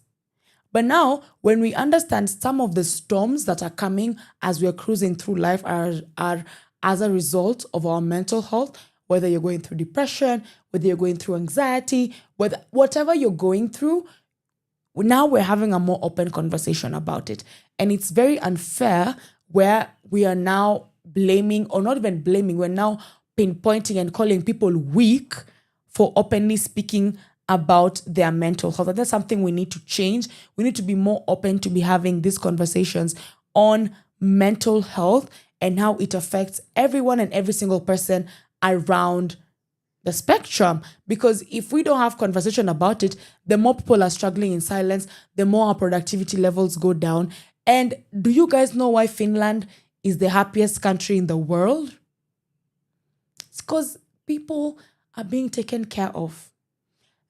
But now, when we understand some of the storms that are coming as we're cruising through life are as a result of our mental health, whether you're going through depression, whether you're going through anxiety, whatever you're going through, now we're having a more open conversation about it. And it's very unfair where we are now blaming, or not even blaming, we're now pinpointing and calling people weak for openly speaking about their mental health. And that's something we need to change. We need to be more open to be having these conversations on mental health and how it affects everyone and every single person around the spectrum. Because if we don't have conversation about it, the more people are struggling in silence, the more our productivity levels go down. And do you guys know why Finland is the happiest country in the world? It's because people are being taken care of.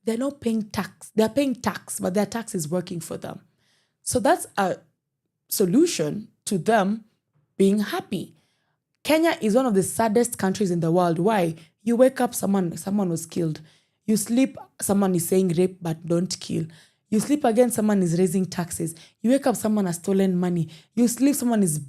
They're not paying tax. They're paying tax, but their tax is working for them. So that's a solution to them being happy. Kenya is one of the saddest countries in the world. Why? You wake up, someone was killed. You sleep, someone is saying rape, but don't kill. You sleep again, someone is raising taxes. You wake up, someone has stolen money. You sleep, someone is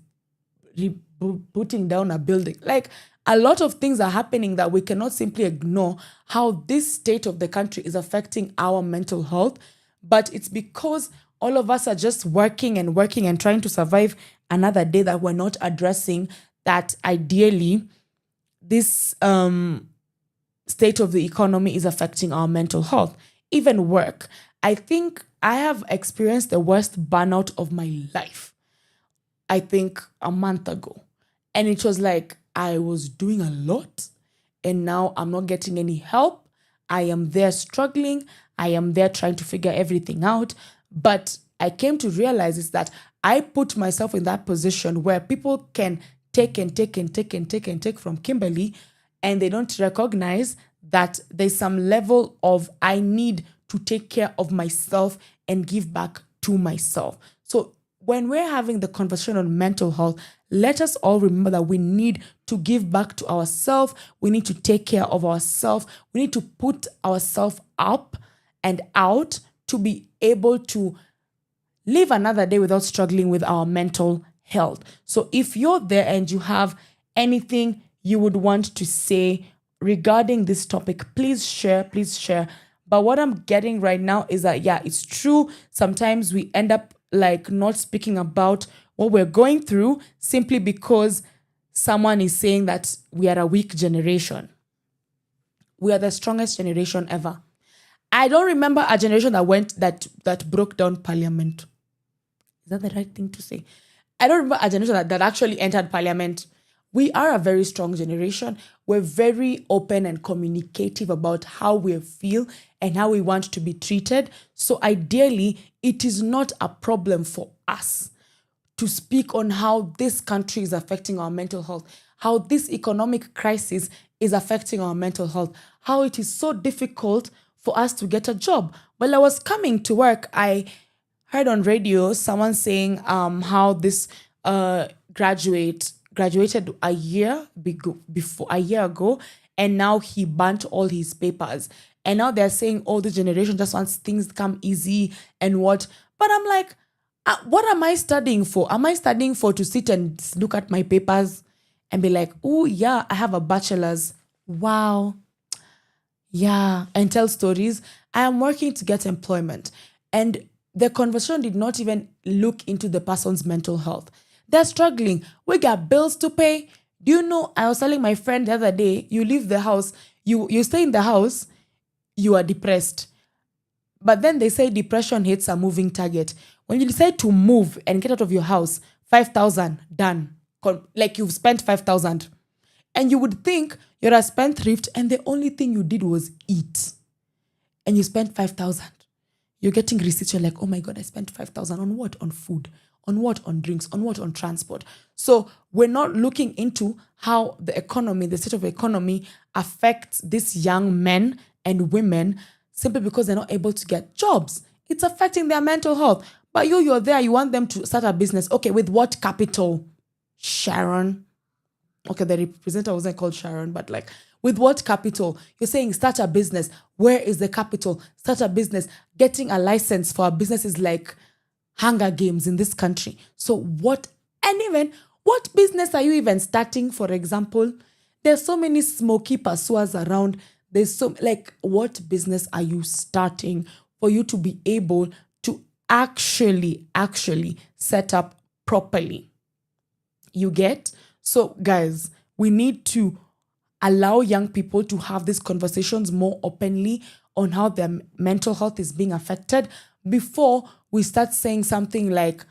putting down a building. Like, a lot of things are happening that we cannot simply ignore how this state of the country is affecting our mental health. But it's because all of us are just working and trying to survive another day that we're not addressing that ideally this state of the economy is affecting our mental health. Even work. I think I have experienced the worst burnout of my life, I think a month ago. And it was like, I was doing a lot and now I'm not getting any help. I am there struggling. I am there trying to figure everything out. But I came to realize is that I put myself in that position where people can take from Kimberly, and they don't recognize that there's some level of I need to take care of myself and give back to myself. So when we're having the conversation on mental health, let us all remember that we need to give back to ourselves. We need to take care of ourselves. We need to put ourselves up and out to be able to live another day without struggling with our mental health. So if you're there and you have anything you would want to say regarding this topic, please share. But what I'm getting right now is that, yeah, it's true. Sometimes we end up like not speaking about what we're going through simply because someone is saying that we are a weak generation. We are the strongest generation ever. I don't remember a generation that broke down parliament. Is that the right thing to say? I don't remember a generation that actually entered parliament. We are a very strong generation. We're very open and communicative about how we feel and how we want to be treated. So ideally, it is not a problem for us to speak on how this country is affecting our mental health, how this economic crisis is affecting our mental health, how it is so difficult for us to get a job. While I was coming to work, I heard on radio someone saying how this graduated a year ago, and now he burnt all his papers. And now they're saying, oh, the generation just wants things to come easy and what. But I'm like, what am I studying for? Am I studying for to sit and look at my papers and be like, oh, yeah, I have a bachelor's. Wow. Yeah. And tell stories. I am working to get employment. And the conversation did not even look into the person's mental health. They're struggling. We got bills to pay. Do you know, I was telling my friend the other day, you leave the house, you stay in the house, you are depressed. But then they say depression hits a moving target. When you decide to move and get out of your house, 5,000, done. Like you've spent 5,000. And you would think you're a spendthrift and the only thing you did was eat. And you spent 5,000. You're getting receipts. You're like, oh my God, I spent 5,000 on what? On food. On what? On drinks. On what? On transport. So we're not looking into how the economy, the state of the economy affects these young men and women simply because they're not able to get jobs. It's affecting their mental health. But you're there, you want them to start a business. Okay, with what capital? Sharon. Okay, the representative wasn't called Sharon, but like, with what capital? You're saying start a business. Where is the capital? Start a business. Getting a license for a business is like Hunger Games in this country. So what business are you even starting, for example? There's so many smoky pursuers around. There's so, like, what business are you starting for you to be able to actually set up properly? You get? So guys, we need to allow young people to have these conversations more openly on how their mental health is being affected before we start saying something like,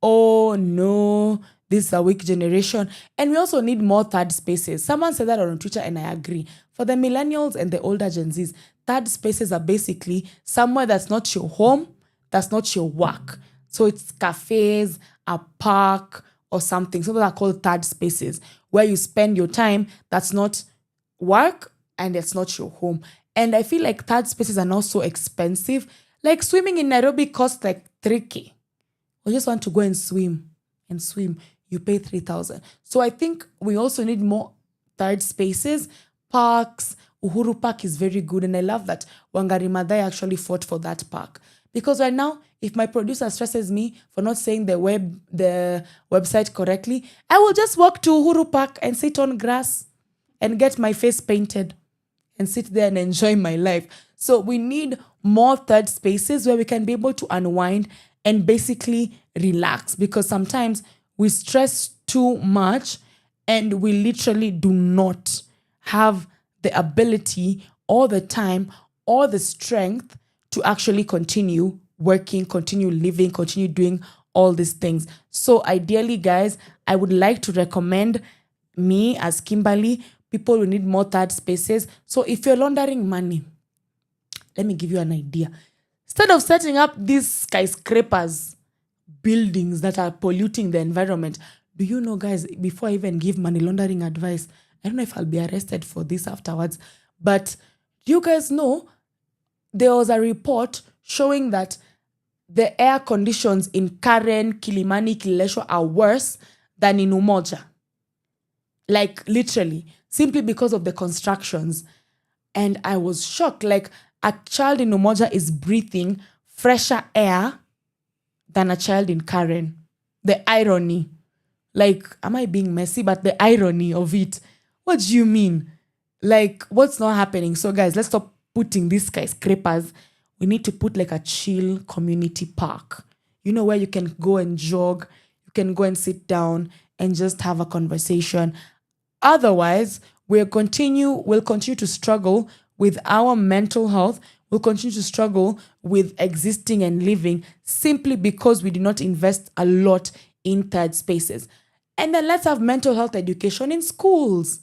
oh no, this is a weak generation. And we also need more third spaces. Someone said that on Twitter and I agree. For the millennials and the older Gen Zs, third spaces are basically somewhere that's not your home, that's not your work. So it's cafes, a park, or something. So those are called third spaces, where you spend your time that's not work and it's not your home. And I feel like third spaces are now so expensive. Like swimming in Nairobi costs like 3K. We just want to go and swim. You pay 3,000. So I think we also need more third spaces. Parks. Uhuru Park is very good. And I love that Wangari Maathai actually fought for that park. Because right now, if my producer stresses me for not saying the website correctly, I will just walk to Uhuru Park and sit on grass and get my face painted and sit there and enjoy my life. So we need more third spaces where we can be able to unwind and basically relax, because sometimes we stress too much and we literally do not have the ability or the time or the strength to actually continue working, continue living, continue doing all these things. So ideally, guys, I would like to recommend me as Kimberly, people will need more third spaces. So if you're laundering money, let me give you an idea. Instead of setting up these skyscrapers, buildings that are polluting the environment, do you know, guys, before I even give money laundering advice, I don't know if I'll be arrested for this afterwards, but do you guys know there was a report showing that the air conditions in Karen, Kilimani, Kileleshwa are worse than in Umoja. Like literally, simply because of the constructions. And I was shocked. Like a child in Umoja is breathing fresher air than a child in Karen. The irony. Like, am I being messy? But the irony of it. What do you mean? Like, what's not happening? So guys, let's stop putting these skyscrapers. We need to put like a chill community park. You know, where you can go and jog. You can go and sit down and just have a conversation. Otherwise, we'll continue to struggle with our mental health. We'll continue to struggle with existing and living simply because we do not invest a lot in third spaces. And then let's have mental health education in schools.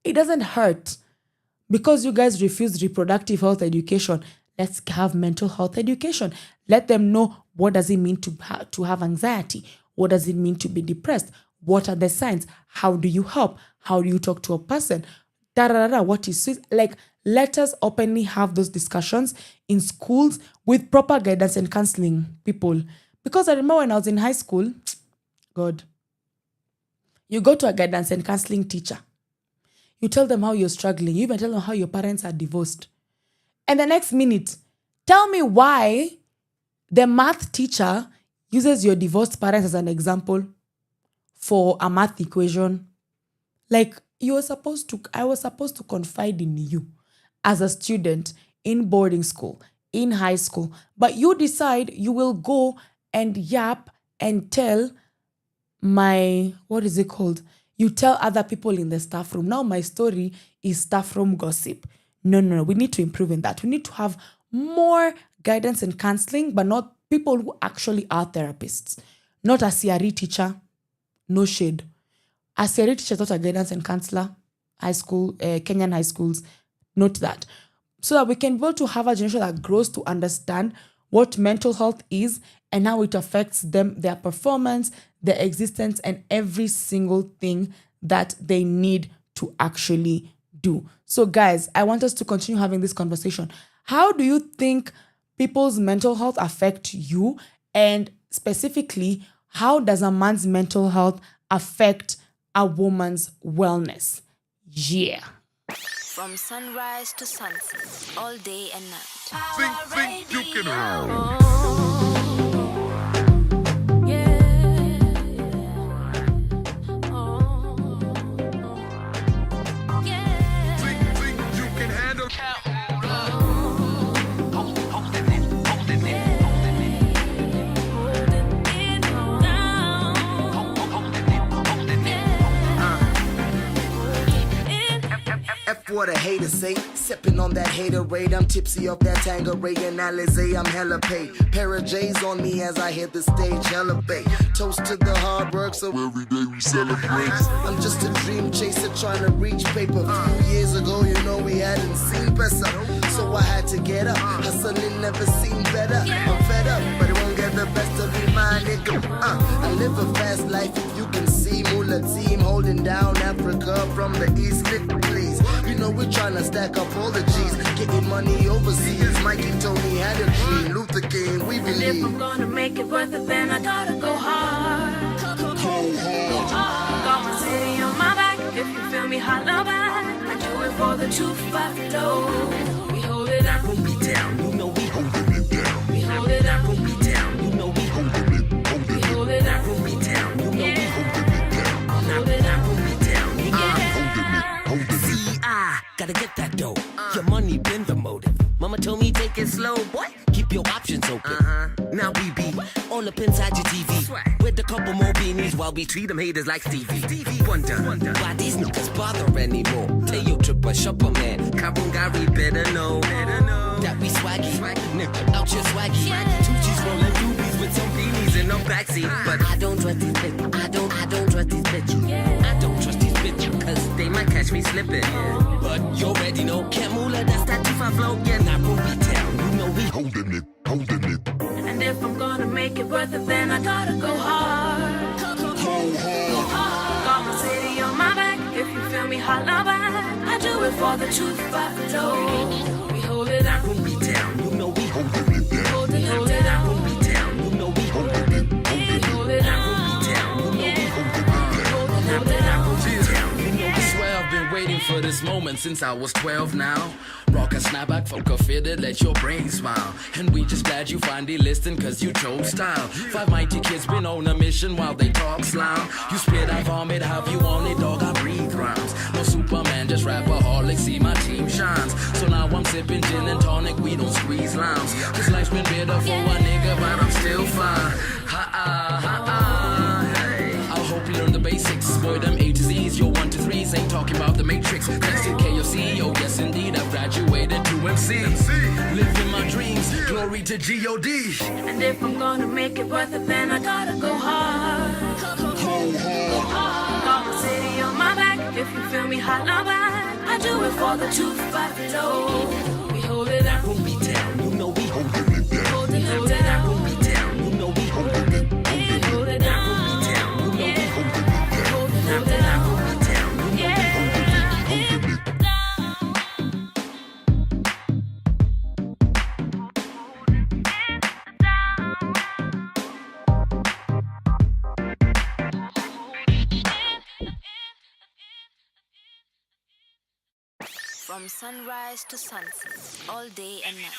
It doesn't hurt. Because you guys refuse reproductive health education, let's have mental health education. Let them know what does it mean to have anxiety. What does it mean to be depressed? What are the signs? How do you help? How do you talk to a person? What is suicide? Like, let us openly have those discussions in schools with proper guidance and counseling people. Because I remember when I was in high school, God, you go to a guidance and counseling teacher. You tell them how you're struggling. You even tell them how your parents are divorced. And the next minute, tell me why the math teacher uses your divorced parents as an example for a math equation. Like, I was supposed to confide in you as a student in boarding school, in high school. But you decide you will go and yap and tell you tell other people in the staff room. Now my story is staff room gossip. No. We need to improve in that. We need to have more guidance and counseling, but not people who actually are therapists. Not a CRE teacher. No shade. A CRE teacher is not a guidance and counselor. High school, Kenyan high schools. Note that. So that we can be able to have a generation that grows to understand what mental health is and how it affects them, their performance, their existence, and every single thing that they need to actually do. So guys, I want us to continue having this conversation. How do you think people's mental health affect you? And specifically, how does a man's mental health affect a woman's wellness? Yeah. From sunrise to sunset, all day and night. Think you can roll. What a hater say, sipping on that haterade. I'm tipsy off that Tangeray and Alizé. I'm hella paid. Pair of J's on me as I hit the stage, hella bait. Toast to the hard work, so every day we celebrate. I'm just a dream chaser trying to reach paper. A few years ago, you know we hadn't seen better, so I had to get up. Hustling never seemed better. I'm fed up, but it won't get the best of me, my nigga. I live a fast life, you can see. Moolah team holding down Africa from the east, please. You know we're trying to stack up all the G's, getting money overseas. Mikey told me had a dream, Luther King, we believe. And if I'm gonna make it worth it, then I gotta go hard. Go hard. Got my city on my back. If you feel me, holla back. I do it for the 2-5 low. We hold it down, we down. You know we holding it down. We hold it down, we down. You know we holding it. We hold it down, we down. You know we holding it down. Hold it down, we down. Holding it. See, I gotta get that dough. Your money been the motive. Mama told me take it slow, boy. Keep your options open. Now we be all up inside your TV with a couple more beanies while we treat them haters like Stevie Wonder. Why these niggas bother anymore? Tell your tripper, shopper man, Karungari better know that we swaggy. Nigga, out your swaggy. 2G's rolling doobies with some beanies in the backseat. But I don't trust these bitches. I don't trust these bitches. I don't trust these bitches, cause they might catch me slipping. But you already know, Camula, that's that 2-5 flow. Yeah, now we town. You know we holding it. and if I'm gonna make it worth it, then I gotta go hard. Go hard. Got my city on my back. If you feel me, holla back. I do it for the 2-5 low. We hold it down. When we down, you know we holding it down. Hold it down. When we down, you know we holding it. Hold it down. When we down, you know we holding it down. Hold it down. I swear I've been waiting for this moment since I was 12 now. Rock a snapback, fuck a fitted, let your brain smile. And we just glad you finally listened cause you chose style. 5 mighty kids been on a mission while they talk slime. You spit, I vomit, have you on it, dog, I breathe rhymes. No Superman, just rapaholic, see my team shines. So now I'm sipping gin and tonic, we don't squeeze limes. Cause life's been bitter for a nigga, but I'm still fine. Ha-ah, ha-ah, hey. I hope you learn the basics, boy, them A to Z's, your 1 to 3s, ain't talking about the Matrix. Thanks to KFC, oh yes indeed, I've graduated to MC. Living my dreams, glory to G.O.D. And if I'm gonna make it worth it, then I gotta go hard. Go hard. Got my city on my back. If you feel me, holla back. I do it for the 2-5 low. We hold it down. When we down, you know we holding it down. Hold it down. When we down, you know we holding it. Hold it down. From sunrise to sunset, all day and night.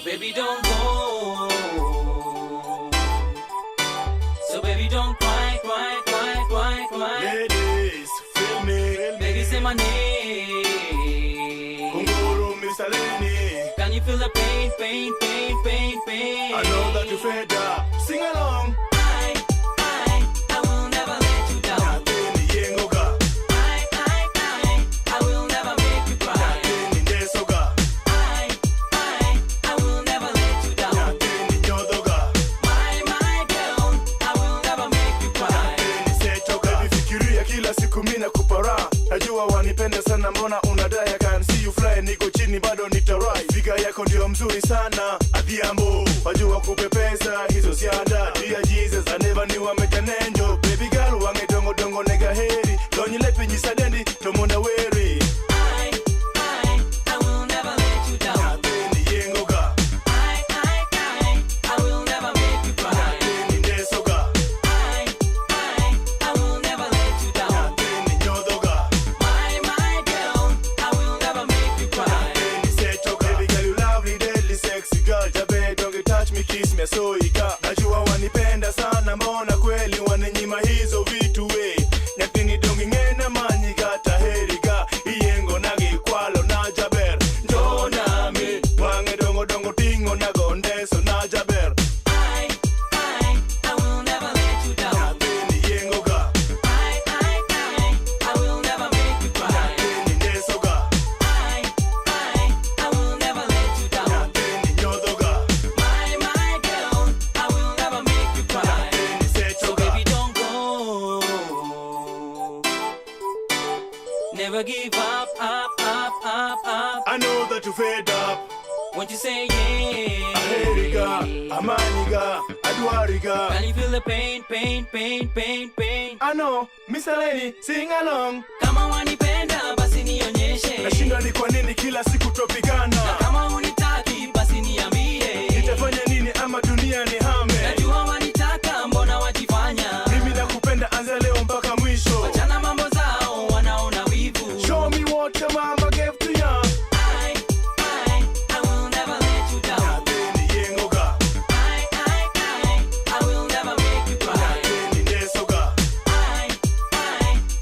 Baby don't go. So baby don't cry. Ladies, feel me. Baby say my name. Kunguru, Mr. Lenny. Can you feel the pain? I know that you fed up. Sing along. I will never let you down. I will never make you cry. I will never let you down. My girl, I will never make you cry. Fikiria kila siku mina kupara. Najua wanipende sana mbona unadai. I can see you fly, niko chini bado nitarai. Figa yako ndio mzuri sana. Adhiambo, wajua kupepesa hizo siada. Dear Jesus, I never knew I met an angel. Baby girl, wange dongo nega heri. Donyi lepi nyisadendi, tomonda weri. I will never let you down. I will never make you cry. I will never let you down. My girl, I will never make you cry. Baby girl, you lovely, deadly, sexy girl. Jabe, don't touch me, kiss me, so ika. Najua wanipenda sana, mbona kweli wananyima hizo vitu we. Nyatini dongi ngena manyiga taheriga. Iyengo nagi kwalo na jaber. Njona mi, wange dongo tingo na gondeso na jaber. I will never let you down. I will never make you cry. I will never let you down. My girl, I will never make you cry. So baby don't go. Never give up. I know that you fed up. Won't you say yeah? Aheriga, amaniga, adwariga. Can you feel the pain? I know, Mr. Lenny, sing along. Kama wanipenda basi nionyeshe. Nashinda ni kwa nini kila siku tupigana. Na kama unitaki basi niambie. Nitafanya nini ama dunia ni hame. Najua wanitaka mbona wajifanya. Mimi nakupenda anza leo mpaka mwisho. Wachana mambo zao wanaona wivu. Show me what your mama gave to you. I will never let you down. I will never make you cry.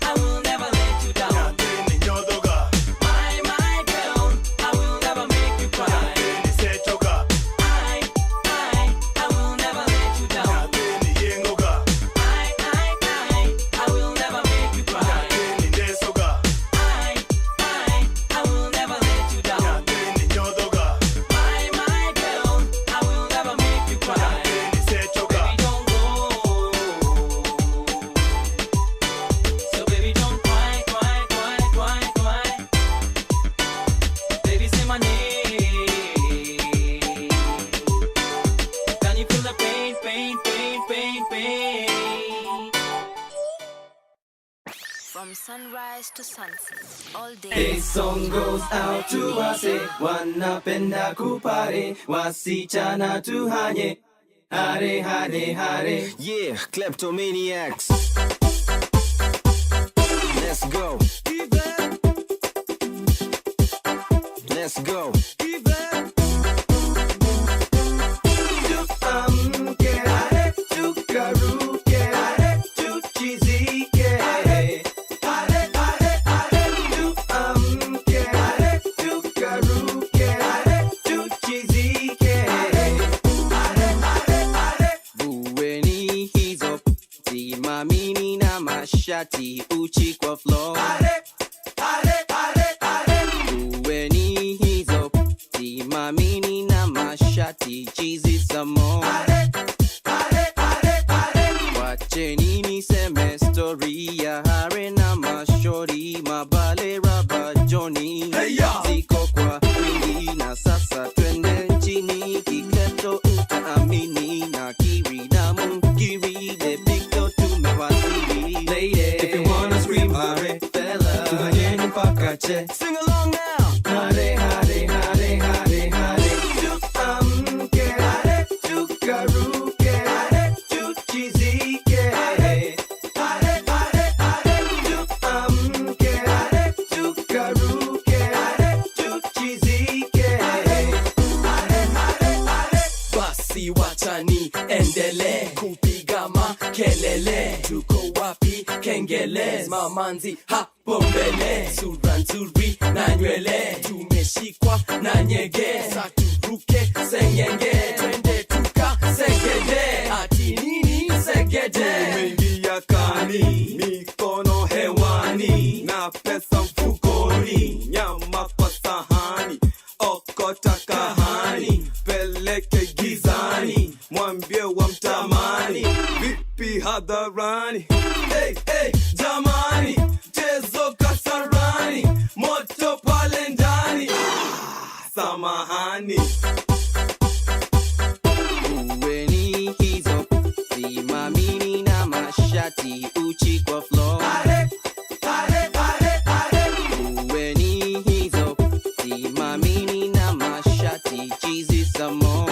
I will never let you down. My girl, I will never make you cry. I will never let you down. I will never make you cry. I will never let you down. My girl, I will never make you cry. Baby don't go. So baby don't cry. Baby say my name. Can you feel the pain? From sunrise to sunset, all day. This song goes out to wase wanapenda kupare wasichana tuhanye hare. Yeah, kleptomaniacs. Let's go. Let's go. Tuamke hare tukaruke hare tuchizike hare tuamke hare tukaruke hare tuchizike Bueni hizo simamini na mashati uchi kwa flow. Bueni hizo simamini na mashati chizi samo. Wacheni niseme story ya hare na mashori mabale raba Johnny. Ziko kwa wingi na sasa twende nchini kikleto utaamini na kiri na munkiri de picto tumewasili. Lady, if you wanna scream hare, fella, tuhanyeni mpaka che. Sing along now. Hare. Tuamke hare tukaruke hare tuchizike hare tuamke hare tukaruke mbele, tuko wapi kengele, mamanzi hapo mbele, sura nzuri na nywele, tumeshikwa na nyege, saturuke sengenge, twende tuka segede, ati nini segede, umeingia kani, mikono hewani, na pesa mfukoni, nyama kwa sahani, okota kahani, peleke gizani, mwambie wa mtamani, vipi hadharani, hey, hey, jamani, chezo kasarani, moto pale ndani, samahani. Uweni hizo simamini na mashati uchi kwa floor. Uweni hizo simamini na mashati chizi samo.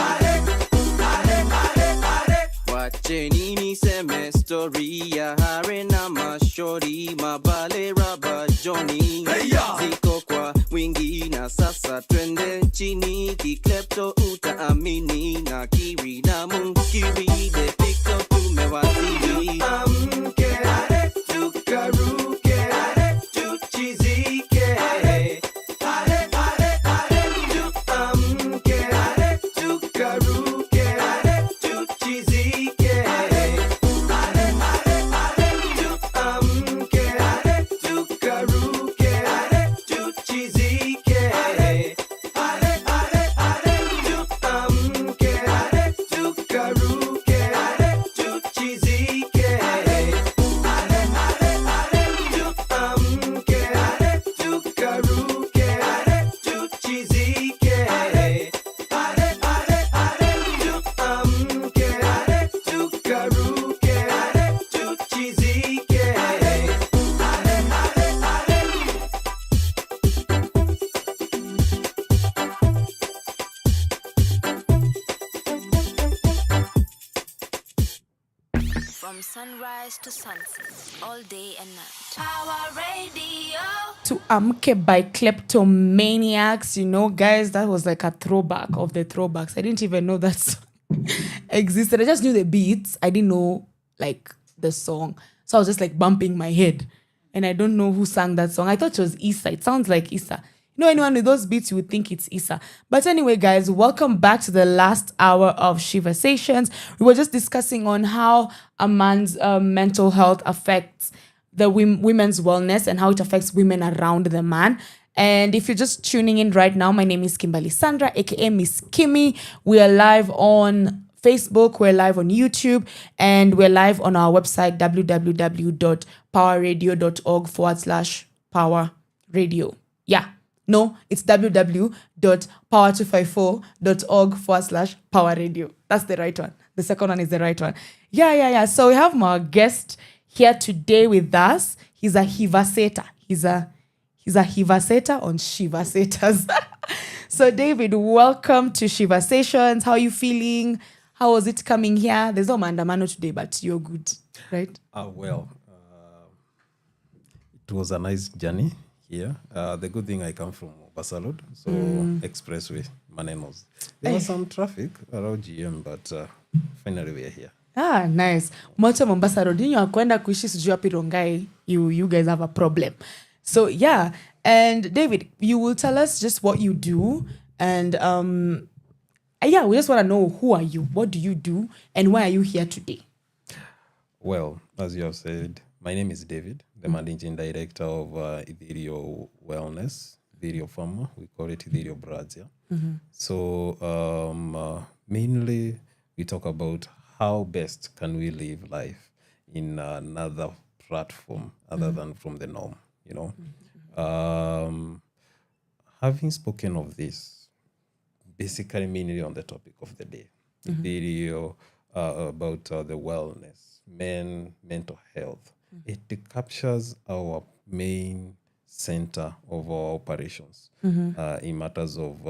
Wacheni niseme story ya hare na mashori, mabale raba Johnny, ziko kwa wingi na sasa twende chini, kiklepto utaamini, na kiri na munkiri, de picto tumewasili. Amke, tukaruke, tuchizike, tuamke, tukaruke, tuchizike, tuamke, tukaruke, tuchizike, tuamke, tukaruke, tuchizike, tuamke, tukaruke, tuchizike, tuamke, tukaruke, tuchizike. From sunrise to sunset, all day and night. Power Radio. To Amke by Kleptomaniacs. You know, guys, that was like a throwback of the throwbacks. I didn't even know that song existed. I just knew the beats. I didn't know like the song. So I was just like bumping my head. And I don't know who sang that song. I thought it was Issa. It sounds like Issa. You know, anyone with those beats, you would think it's Issa. But anyway, guys, welcome back to the last hour of Sheversations. We were just discussing on how a man's mental health affects the women's wellness and how it affects women around the man. And if you're just tuning in right now, my name is Kimberly Sandra, aka Miss Kimmy. We are live on Facebook, we're live on YouTube, and we're live on our website, www.powerradio.org/power radio. Yeah. No, it's www.power254.org/power radio. That's the right one. The second one is the right one. Yeah. So we have my guest here today with us. He's a Hivasetter. He's a Hivasetter on Sheversations. So David, welcome to Sheversations. How are you feeling? How was it coming here? There's no mandamano today, but you're good, right? It was a nice journey here. The good thing I come from Basalod, so expressway, Manenos. There was some traffic around GM, but finally we are here. Ah, nice. Moto Mombasa Road. You kwenda kuishi sijui wapi Rongai. You guys have a problem. So yeah, and David, you will tell us just what you do, and yeah, we just want to know, who are you, what do you do, and why are you here today? Well, as you have said, my name is David, the managing director of Itherio Wellness, Itherio Pharma. We call it Itherio Brazil. So mainly we talk about how best can we live life in another platform other than from the norm, you know. Having spoken of this, basically mainly on the topic of the day, the video about the wellness, mental health. It captures our main center of our operations in matters of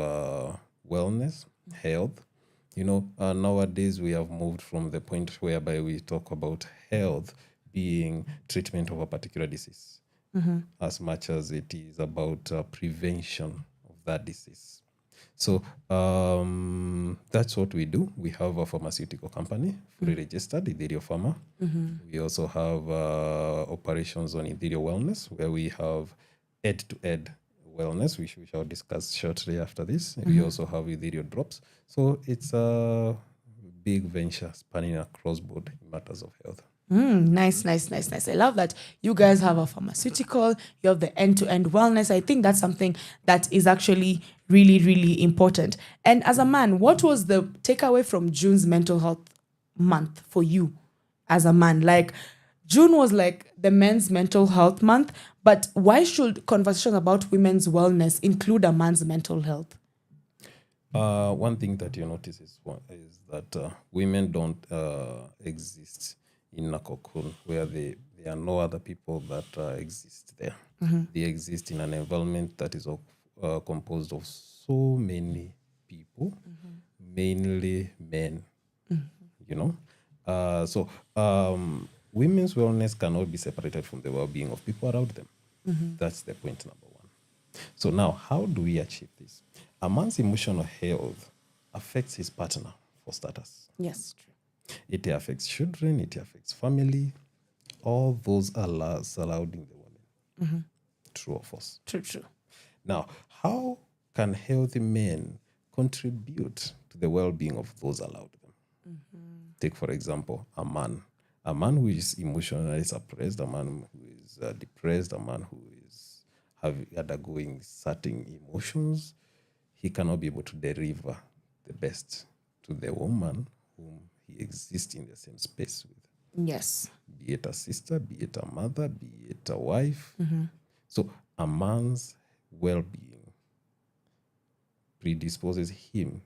wellness, health. You know, nowadays we have moved from the point whereby we talk about health being treatment of a particular disease, as much as it is about prevention of that disease. So that's what we do. We have a pharmaceutical company, fully registered, Ethereal Pharma. We also have operations on Ethereal Wellness, where we have ed-to-ed wellness, which we shall discuss shortly after this. We also have Ethereal Drops. So it's a big venture spanning across board in matters of health. Nice. I love that you guys have a pharmaceutical, you have the end-to-end wellness. I think that's something that is actually really, really important. And as a man, what was the takeaway from June's mental health month for you as a man? Like, June was like the men's mental health month, but why should conversations about women's wellness include a man's mental health? One thing that you notice is that women don't exist in a cocoon where there are no other people that exist there. They exist in an environment that is composed of so many people, mainly men, you know. So women's wellness cannot be separated from the well-being of people around them. That's the point number one. So now, how do we achieve this? A man's emotional health affects his partner, for starters. Yes, true. It affects children, it affects family. All those are surrounding the woman. True or false? True. Now, how can healthy men contribute to the well-being of those around them? Take, for example, a man who is emotionally suppressed, a man who is depressed, a man who is undergoing certain emotions. He cannot be able to deliver the best to the woman whom he exists in the same space with. Yes. Be it a sister, be it a mother, be it a wife. So a man's well-being predisposes him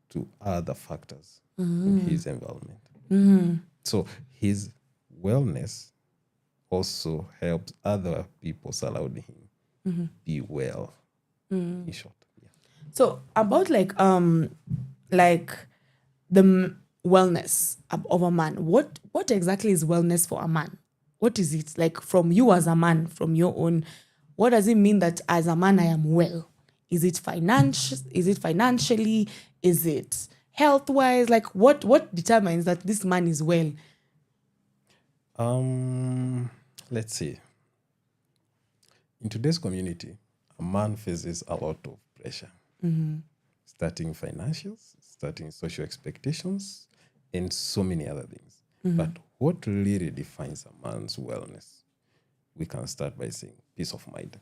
to other factors in his environment. So his wellness also helps other people surrounding him be well, in short. So about like the wellness of a man, what exactly is wellness for a man? What is it like from you as a man, from your own? What does it mean that as a man I am well? Is it financially? Is it health-wise? Like what determines that this man is well? Let's see. In today's community, a man faces a lot of pressure. Starting financials, starting social expectations, and so many other things. But what really defines a man's wellness? We can start by saying peace of mind.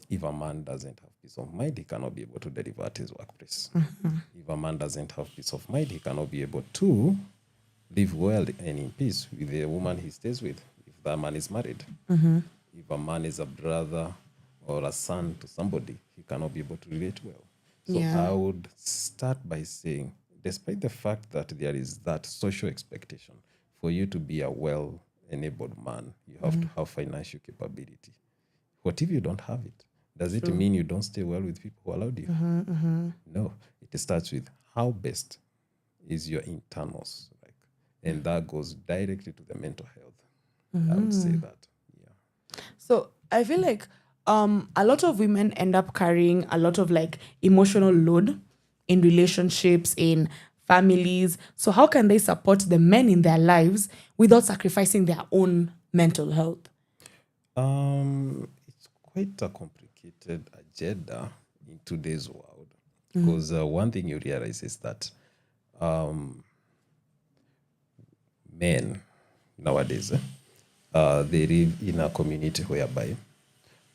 If a man doesn't have peace of mind, he cannot be able to deliver at his workplace. If a man doesn't have peace of mind, he cannot be able to live well and in peace with the woman he stays with, if that man is married. If a man is a brother or a son to somebody, he cannot be able to relate well. So I would start by saying, despite the fact that there is that social expectation, for you to be a well-enabled man, you have to have financial capability. What if you don't have it? Does it mean you don't stay well with people who allowed you? No. It starts with how best is your internals like, and that goes directly to the mental health. I would say that. So I feel like a lot of women end up carrying a lot of like emotional load in relationships, in families. So how can they support the men in their lives without sacrificing their own mental health? It's quite a complicated agenda in today's world, because one thing you realize is that men nowadays, they live in a community whereby,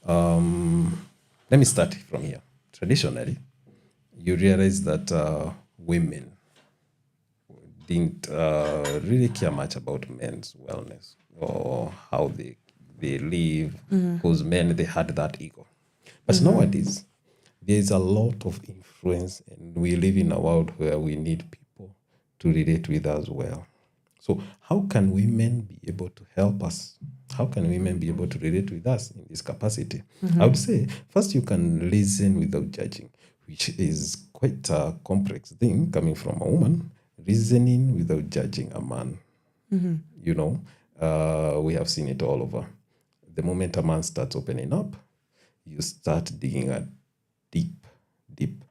let me start from here. Traditionally, you realize that women didn't really care much about men's wellness or how they live, because men, they had that ego. But nowadays, there's a lot of influence, and we live in a world where we need people to relate with us well. So how can women be able to help us? How can women be able to relate with us in this capacity? I would say, first, you can listen without judging, which is quite a complex thing coming from a woman. Reasoning without judging a man. You know, we have seen it all over. The moment a man starts opening up, you start digging a deep, deep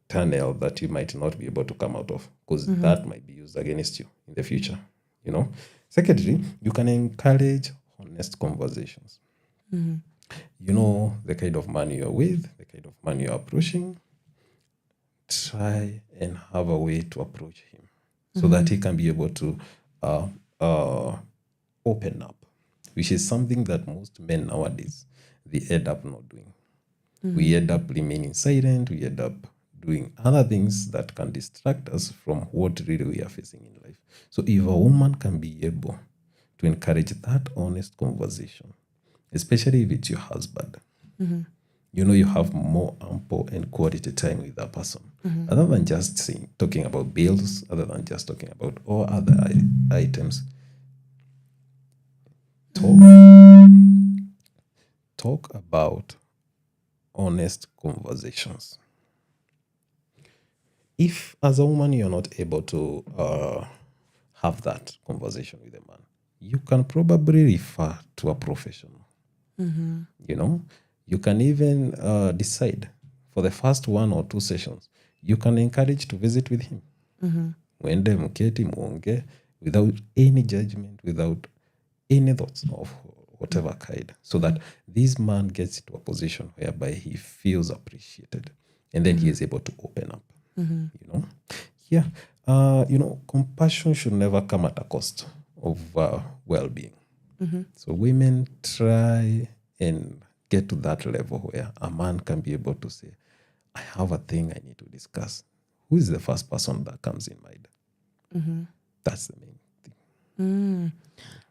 tunnel that you might not be able to come out of, because that might be used against you in the future, you know. Secondly, you can encourage honest conversations. You know the kind of man you're with, the kind of man you're approaching. Try and have a way to approach him so that he can be able to open up, which is something that most men nowadays, they end up not doing. We end up remaining silent. We end up doing other things that can distract us from what really we are facing in life. So if a woman can be able to encourage that honest conversation, especially if it's your husband, you know you have more ample and quality time with that person. Other than just talking about bills, other than just talking about all other items. Talk about honest conversations. If as a woman you're not able to have that conversation with a man, you can probably refer to a professional. You know, you can even decide for the first 1 or 2 sessions, you can encourage to visit with him. Mwende mketi muonge without any judgment, without any thoughts of whatever kind, so that this man gets to a position whereby he feels appreciated, and then he is able to open up. You know, you know, compassion should never come at a cost of well-being. So women try and get to that level where a man can be able to say, I have a thing I need to discuss. Who is the first person that comes in mind? That's the main thing.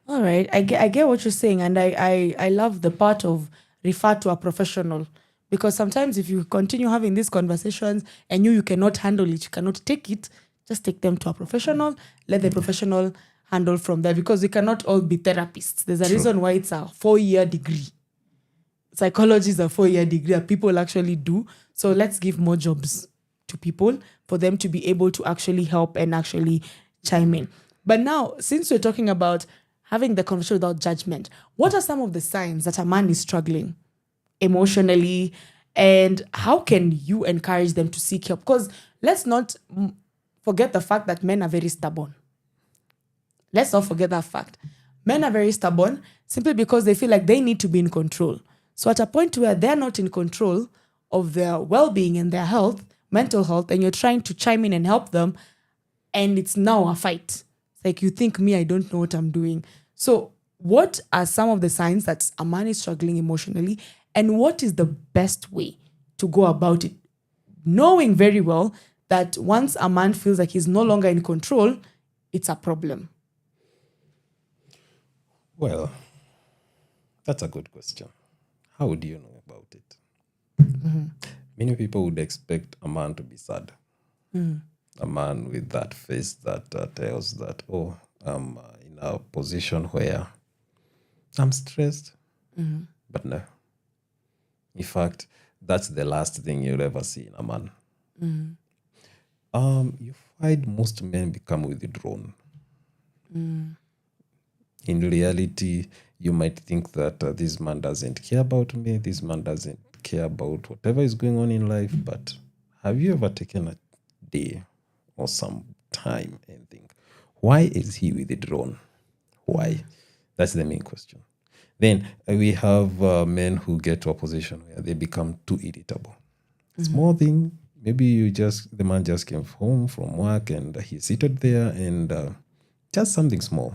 All right. I get what you're saying. And I love the part of refer to a professional. Because sometimes if you continue having these conversations and you cannot handle it, you cannot take it, just take them to a professional, let the professional handle from there. Because we cannot all be therapists. There's a reason why it's a 4-year degree. Psychology is a 4-year degree that people actually do. So let's give more jobs to people for them to be able to actually help and actually chime in. But now, since we're talking about having the conversation without judgment, what are some of the signs that a man is struggling emotionally, and how can you encourage them to seek help? Because let's not forget the fact that men are very stubborn. Let's not forget that fact. Men are very stubborn simply because they feel like they need to be in control. So at a point where they're not in control of their well-being and their health, mental health, and you're trying to chime in and help them, and it's now a fight. It's like, you think me, I don't know what I'm doing. So what are some of the signs that a man is struggling emotionally, and what is the best way to go about it? Knowing very well that once a man feels like he's no longer in control, it's a problem. Well, that's a good question. How would you know about it? Many people would expect a man to be sad. A man with that face that tells that, oh, I'm in a position where I'm stressed. But no. In fact, that's the last thing you'll ever see in a man. You find most men become withdrawn. In reality, you might think that this man doesn't care about me, this man doesn't care about whatever is going on in life. But have you ever taken a day or some time and think, why is he withdrawn? Why? That's the main question. Then we have men who get to a position where they become too irritable. Small thing, maybe the man just came home from work and he's seated there and just something small.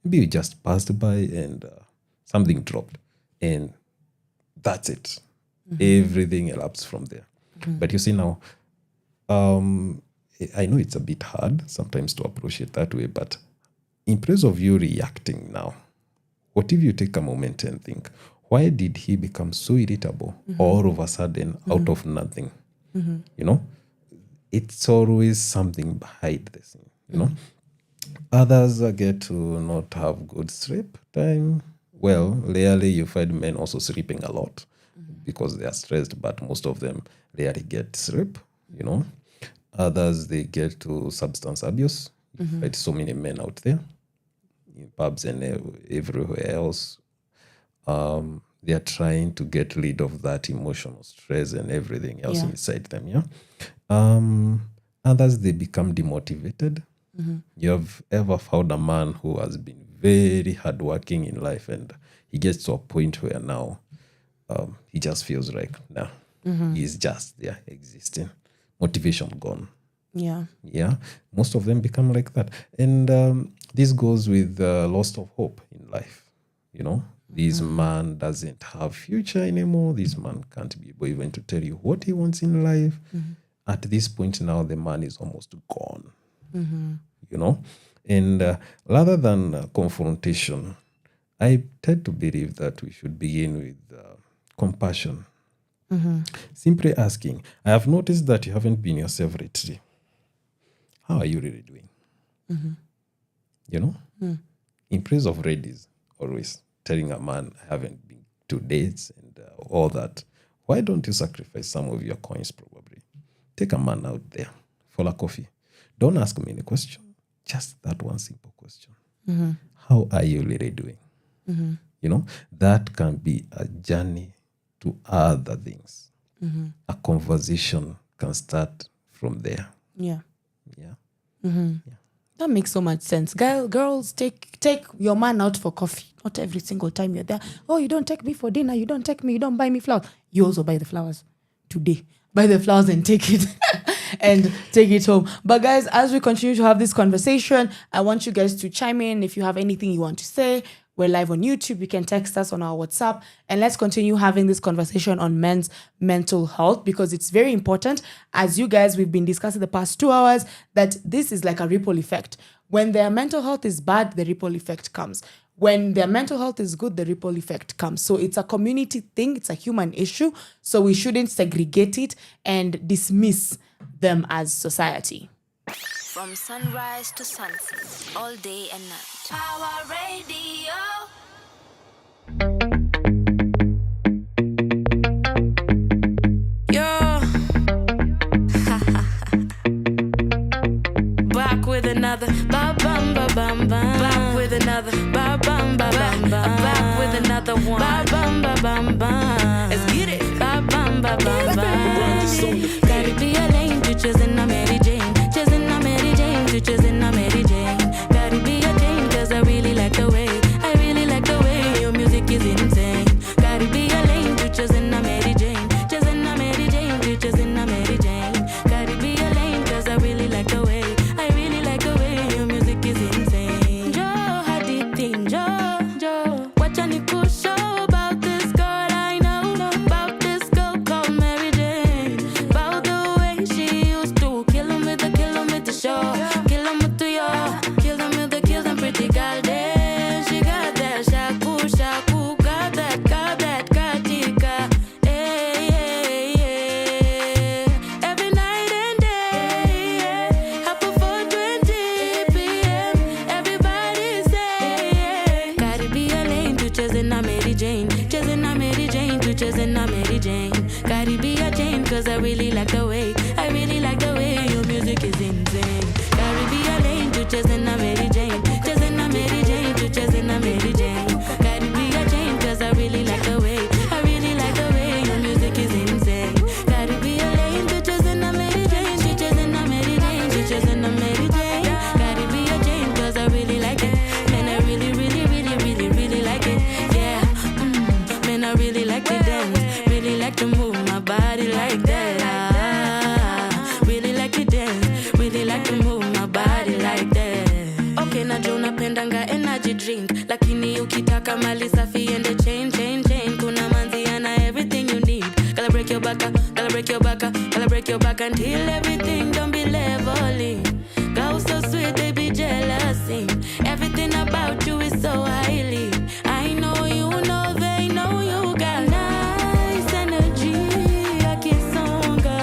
Maybe you just passed by and something dropped and that's it. Everything elapsed from there. But you see now, I know it's a bit hard sometimes to approach it that way, but in place of you reacting now, what if you take a moment and think, why did he become so irritable all of a sudden out of nothing? You know, it's always something behind the scene, you know. Others get to not have good sleep time. Well, rarely you find men also sleeping a lot because they are stressed, but most of them rarely get sleep, you know. Others, they get to substance abuse. You find so many men out there in pubs and everywhere else. they are trying to get rid of that emotional stress and everything else inside them. Others, they become demotivated. You have ever found a man who has been very hardworking in life, and he gets to a point where now he just feels like he's just there existing, motivation gone. Most of them become like that, and this goes with loss of hope in life. This man doesn't have future anymore. This man can't be able even to tell you what he wants in life. At this point now, the man is almost gone. And rather than confrontation, I tend to believe that we should begin with compassion. Simply asking, I have noticed that you haven't been yourself lately. How are you really doing? In praise of ladies, always telling a man, I haven't been to dates and all that. Why don't you sacrifice some of your coins probably? Take a man out there for a coffee. Don't ask me any question. Just that one simple question. How are you really doing? That can be a journey to other things. A conversation can start from there. That makes so much sense. Girls, take your man out for coffee. Not every single time you're there. Oh, you don't take me for dinner. You don't buy me flowers. You also buy the flowers today. Buy the flowers and take it and take it home. But guys, as we continue to have this conversation, I want you guys to chime in if you have anything you want to say. We're live on YouTube. You can text us on our WhatsApp, and let's continue having this conversation on men's mental health, because it's very important. As you guys, we've been discussing the past 2 hours, that this is like a ripple effect. When their mental health is bad, the ripple effect comes. When their mental health is good, the ripple effect comes. So it's a community thing. It's a human issue. So we shouldn't segregate it and dismiss them as society. From sunrise to sunset, all day and night. Power Radio. Yo. Back with another ba bum ba bum bum. Back with another ba bum ba bum bum. Back with another one ba bum ba bum bum. Let's get it ba bum ba bum bum. Gotta be a lane to choosing a Mary Jane. Choosing a Mary Jane to choosing a Mary Jane. Gotta be a Jane, cause I really like the way your music is insane. Gotta be a lane to choosing a Mary Jane. Choosing a Mary Jane to choosing a Mary Jane. Gotta be a lane, cause I really like the way your music is insane. Joe, hadithi, Joe, wacha nikusho about this girl I know, about this girl called Mary Jane, about the way she used to kill 'em with the show, kill 'em with the yo, kill them pretty girl there. She got that shaku, got that katika, every night and day, up for 4:20 p.m. Everybody say, gotta be a lane to chasing a Mary Jane, chasing a Mary Jane to chasing a Mary Jane. Gotta be a Jane, cause I really like the way your music is insane. Gotta be a lane to chasing a Mary Jane, chasing a Mary Jane to chasing a Mary Jane. Gotta be a Jane, cause I really like the way your music is insane. Gotta be a lane to chasing a Mary Jane, to chasing a Mary Jane, to chasing a Mary Jane. Gotta be a Jane, cause I really like it. Man, I really like it. Yeah, man, I really like to dance, really like to move my body like that. Really like to dance, really like to move my body like that. Okay, najua unapendanga energy drink, lakini ukitaka mali safi ende chain. Kuna manzi ana everything you need. Gotta break your back until everything don't be leveling. Girl so sweet, they be jealousy. Everything about you is so highly. I know you know, they know you got nice energy. Akisonga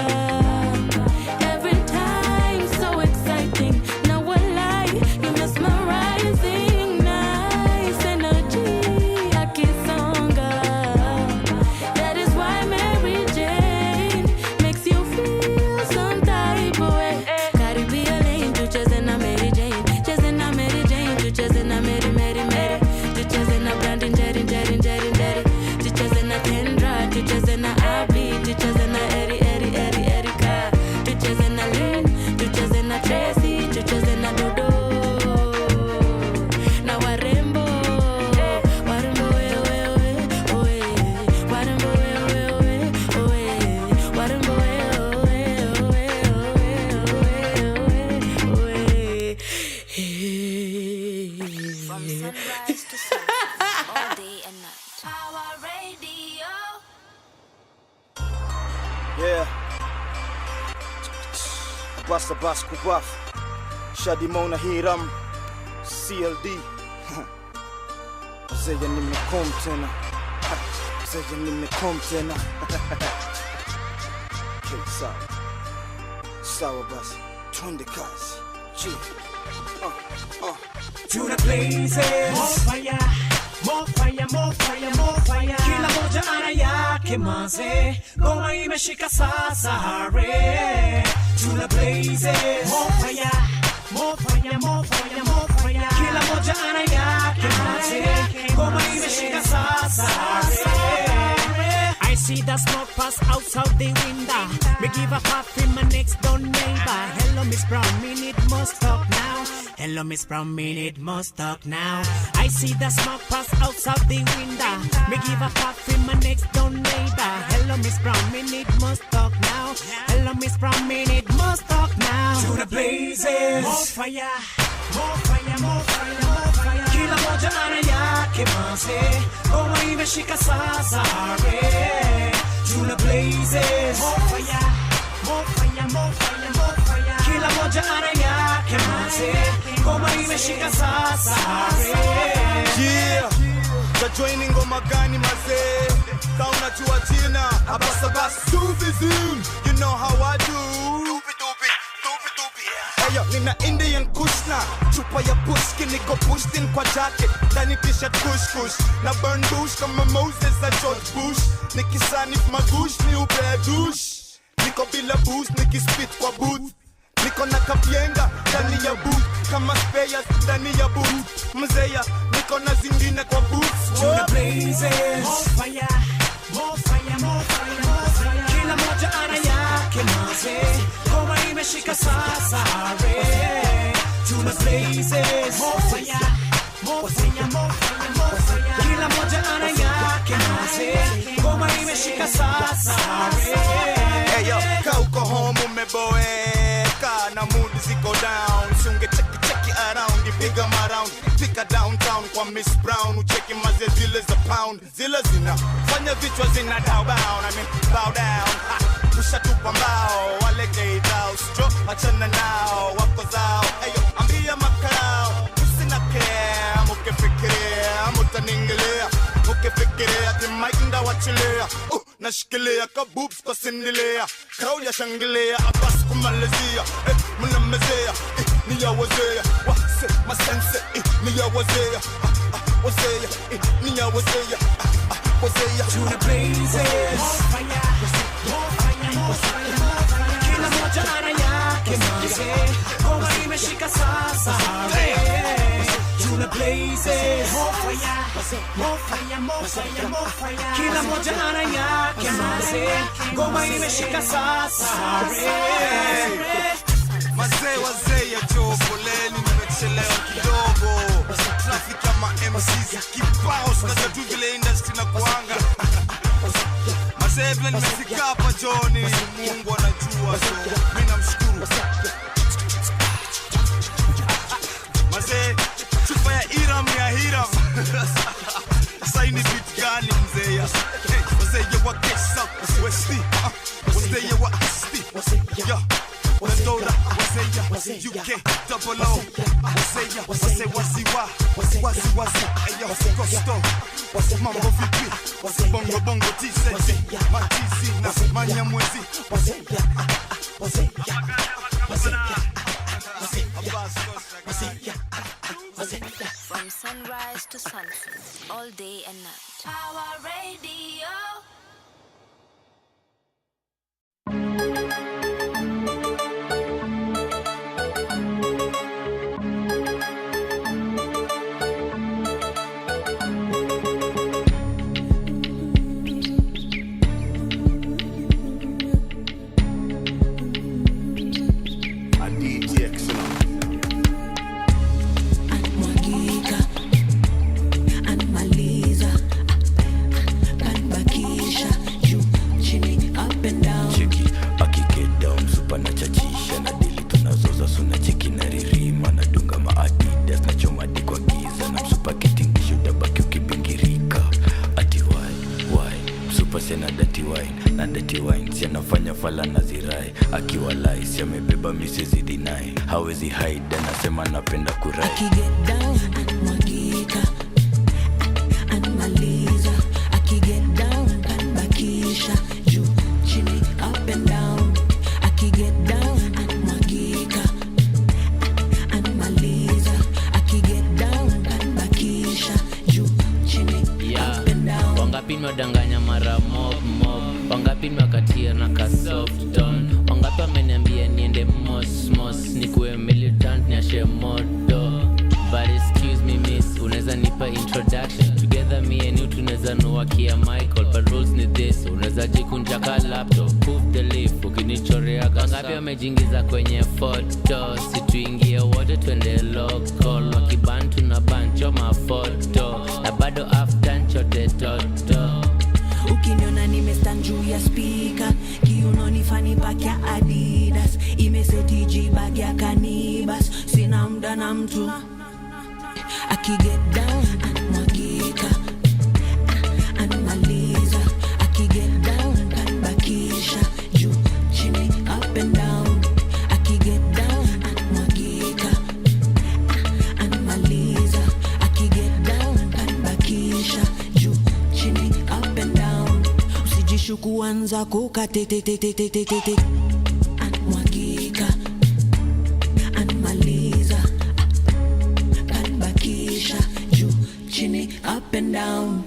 every time, so exciting. No one lie, you mesmerizing. Nice energy, Akisonga. That is why Mary Jane makes you feel some type From sunrise to sunset, all day and night. Power Radio. Yeah. Bas kubaf. Shadi Mona Hiram. CLD. Zeja nimekom tena. Zeja nimekom tena. Okay, sawa. Sawa basi. Twende kazi. G. To the blazes. More fire, more fire, more fire, more fire. Kila moja ana yake manze. Goma imeshika sasa hare. To the blazes. More fire, more fire, more fire, more fire. Kila moja ana yake manze. Goma imeshika sasa hare. I see the smoke pass outside the window. Me give a puff in my next door neighbor. Hello, Miss Brown, me need more stock now. Hello, Miss Brown, me need more stock now. I see the smoke pass outside the window. Me give a puff in my next door neighbor. Hello, Miss Brown, me need more stock now. Hello, Miss Brown, me need more stock now. To the blazes. More fire, more fire, more fire, more fire. Kila moja ana yake manze. Goma imeshika sasa hare. To the blazes. More fire, more fire, more fire, more fire. Kila moja ana yake manze. Goma imeshika sasa hare. Yeah. The joining ngoma gani mazee. Ka unajua jina. Abas Dubi Zoom. You know how I do. Dubi. Ayo, nina Indian kushna. Chupa ya bushki niko pushed in kwa jacket. Dani t-shirt kush. Na burn douche kama Moses na George Bush. Nikisani magush ni ube douche. Niko bila boost nikispit kwa booth. Niko na kapienga ndani ya boot. Kama spares ndani ya boot. Mzeya niko na zingine kwa boots. To the blazes. More fire, more fire, more fire, more fire. Kila moja ana yake manze. Goma imeshika sasa hare. To the blazes. More fire, more fire, more fire, more fire. Kila moja ana yake manze. Goma imeshika sasa hare. Hey yo, ka uko home umeboeka na mood ziko down. Sunge check it around, big around. Pika downtown kwa Miss Brown. Ucheki maze zile za pound. Zile zina fanya vichwa zina bow down. Ushatupa mbao, wale gate house. Jo, achana nao, wako zao. Hey yo, ambia makao. Usina care, mukefikiria, mutaningelea. Mukefikiria, timainda wachilea. Nashikilia ka boobs kwa sindilia. Crowd ya shangilia, abas kumalizia. Mnamezea, niyawazea. Wase, masense, niyawazea. Wazea, niyawazea. Wazea. To the blazes. More fire, more fire, more fire, more fire. Kila moja ana yake manze. Goma imeshika sasa hare. To the blazes. More fire, more fire, more fire, more fire. Kila moja ana yake manze. Goma imeshika sasa hare. Wazee ya jo poleni nimechelewa kidogo. Traffic kama MCs kibao sasa tu vile industry na kuanga. Mazee vile nimefika hapa Johnny, Mungu anajua so mimi namshukuru. Mazee chupa ya Iram ya Hiram. Saini beat gani mzee? Wazee ya wa kesa, Westy. Wazee ya wa Asti. Yeah. Wazora, wazeya, UK, double O. Wazeya, waziwa, ayo, Costo. Mambo vipi, bongo tise. Matizi na manyamwezi. From sunrise to sunset, all day and night. Power Radio. Anmaliza, kanbakisha sianafanya fala na zirai akiwa lais amebeba misezi dinai hawezi hide anasema napenda kurai Get down, mwagika, anmaliza. Get down, bakisha, juu, chini, up and down. Get down, mwagika, anmaliza. Get down, bakisha, juu, chini, up and down. Wangapi mwadanganya mara mob mob, wangapi mwakatia na ka soft don, wangapi wameniambia niende mos nikuwe militant niashe moto. But excuse me miss, unaweza nipa introduction, together me and you tunaweza nuwakia Michael, but rules ni this, unaweza jikunja ka laptop, proof the leaf, ukinichorea ka wangapi wamejingiza kwenye photo, situingie wote twende local, wakibantu na bancho mafoto, na bado after nchote toto. Ukiniona nimestand juu ya speaker, kiunoni fani pack ya Adidas, imeseti jibag ya Canibas, sina muda na mtu. Get down, mwagika, anmaliza. Get down, bakisha, juu, chini, up and down. Get down, mwagika, anmaliza. Get down, bakisha, juu, chini, up and down. Usijishuku anza kukatetetetetetete, mwagika, anmaliza. Bakisha, juu, chini, up and down.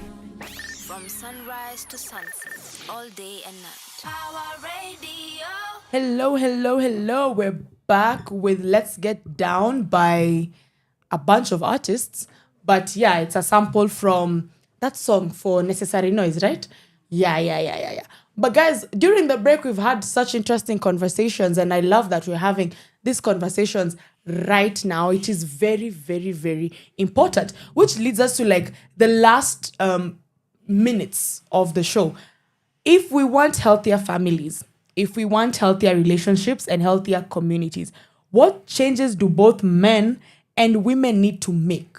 From sunrise to sunset, all day and night. Power Radio. Hello. We're back with Let's Get Down by a bunch of artists. But yeah, it's a sample from that song for Necessary Noise, right? Yeah. But guys, during the break, we've had such interesting conversations, and I love that we're having these conversations right now. It is very, very, very important, which leads us to like the last minutes of the show. If we want healthier families, if we want healthier relationships and healthier communities, what changes do both men and women need to make,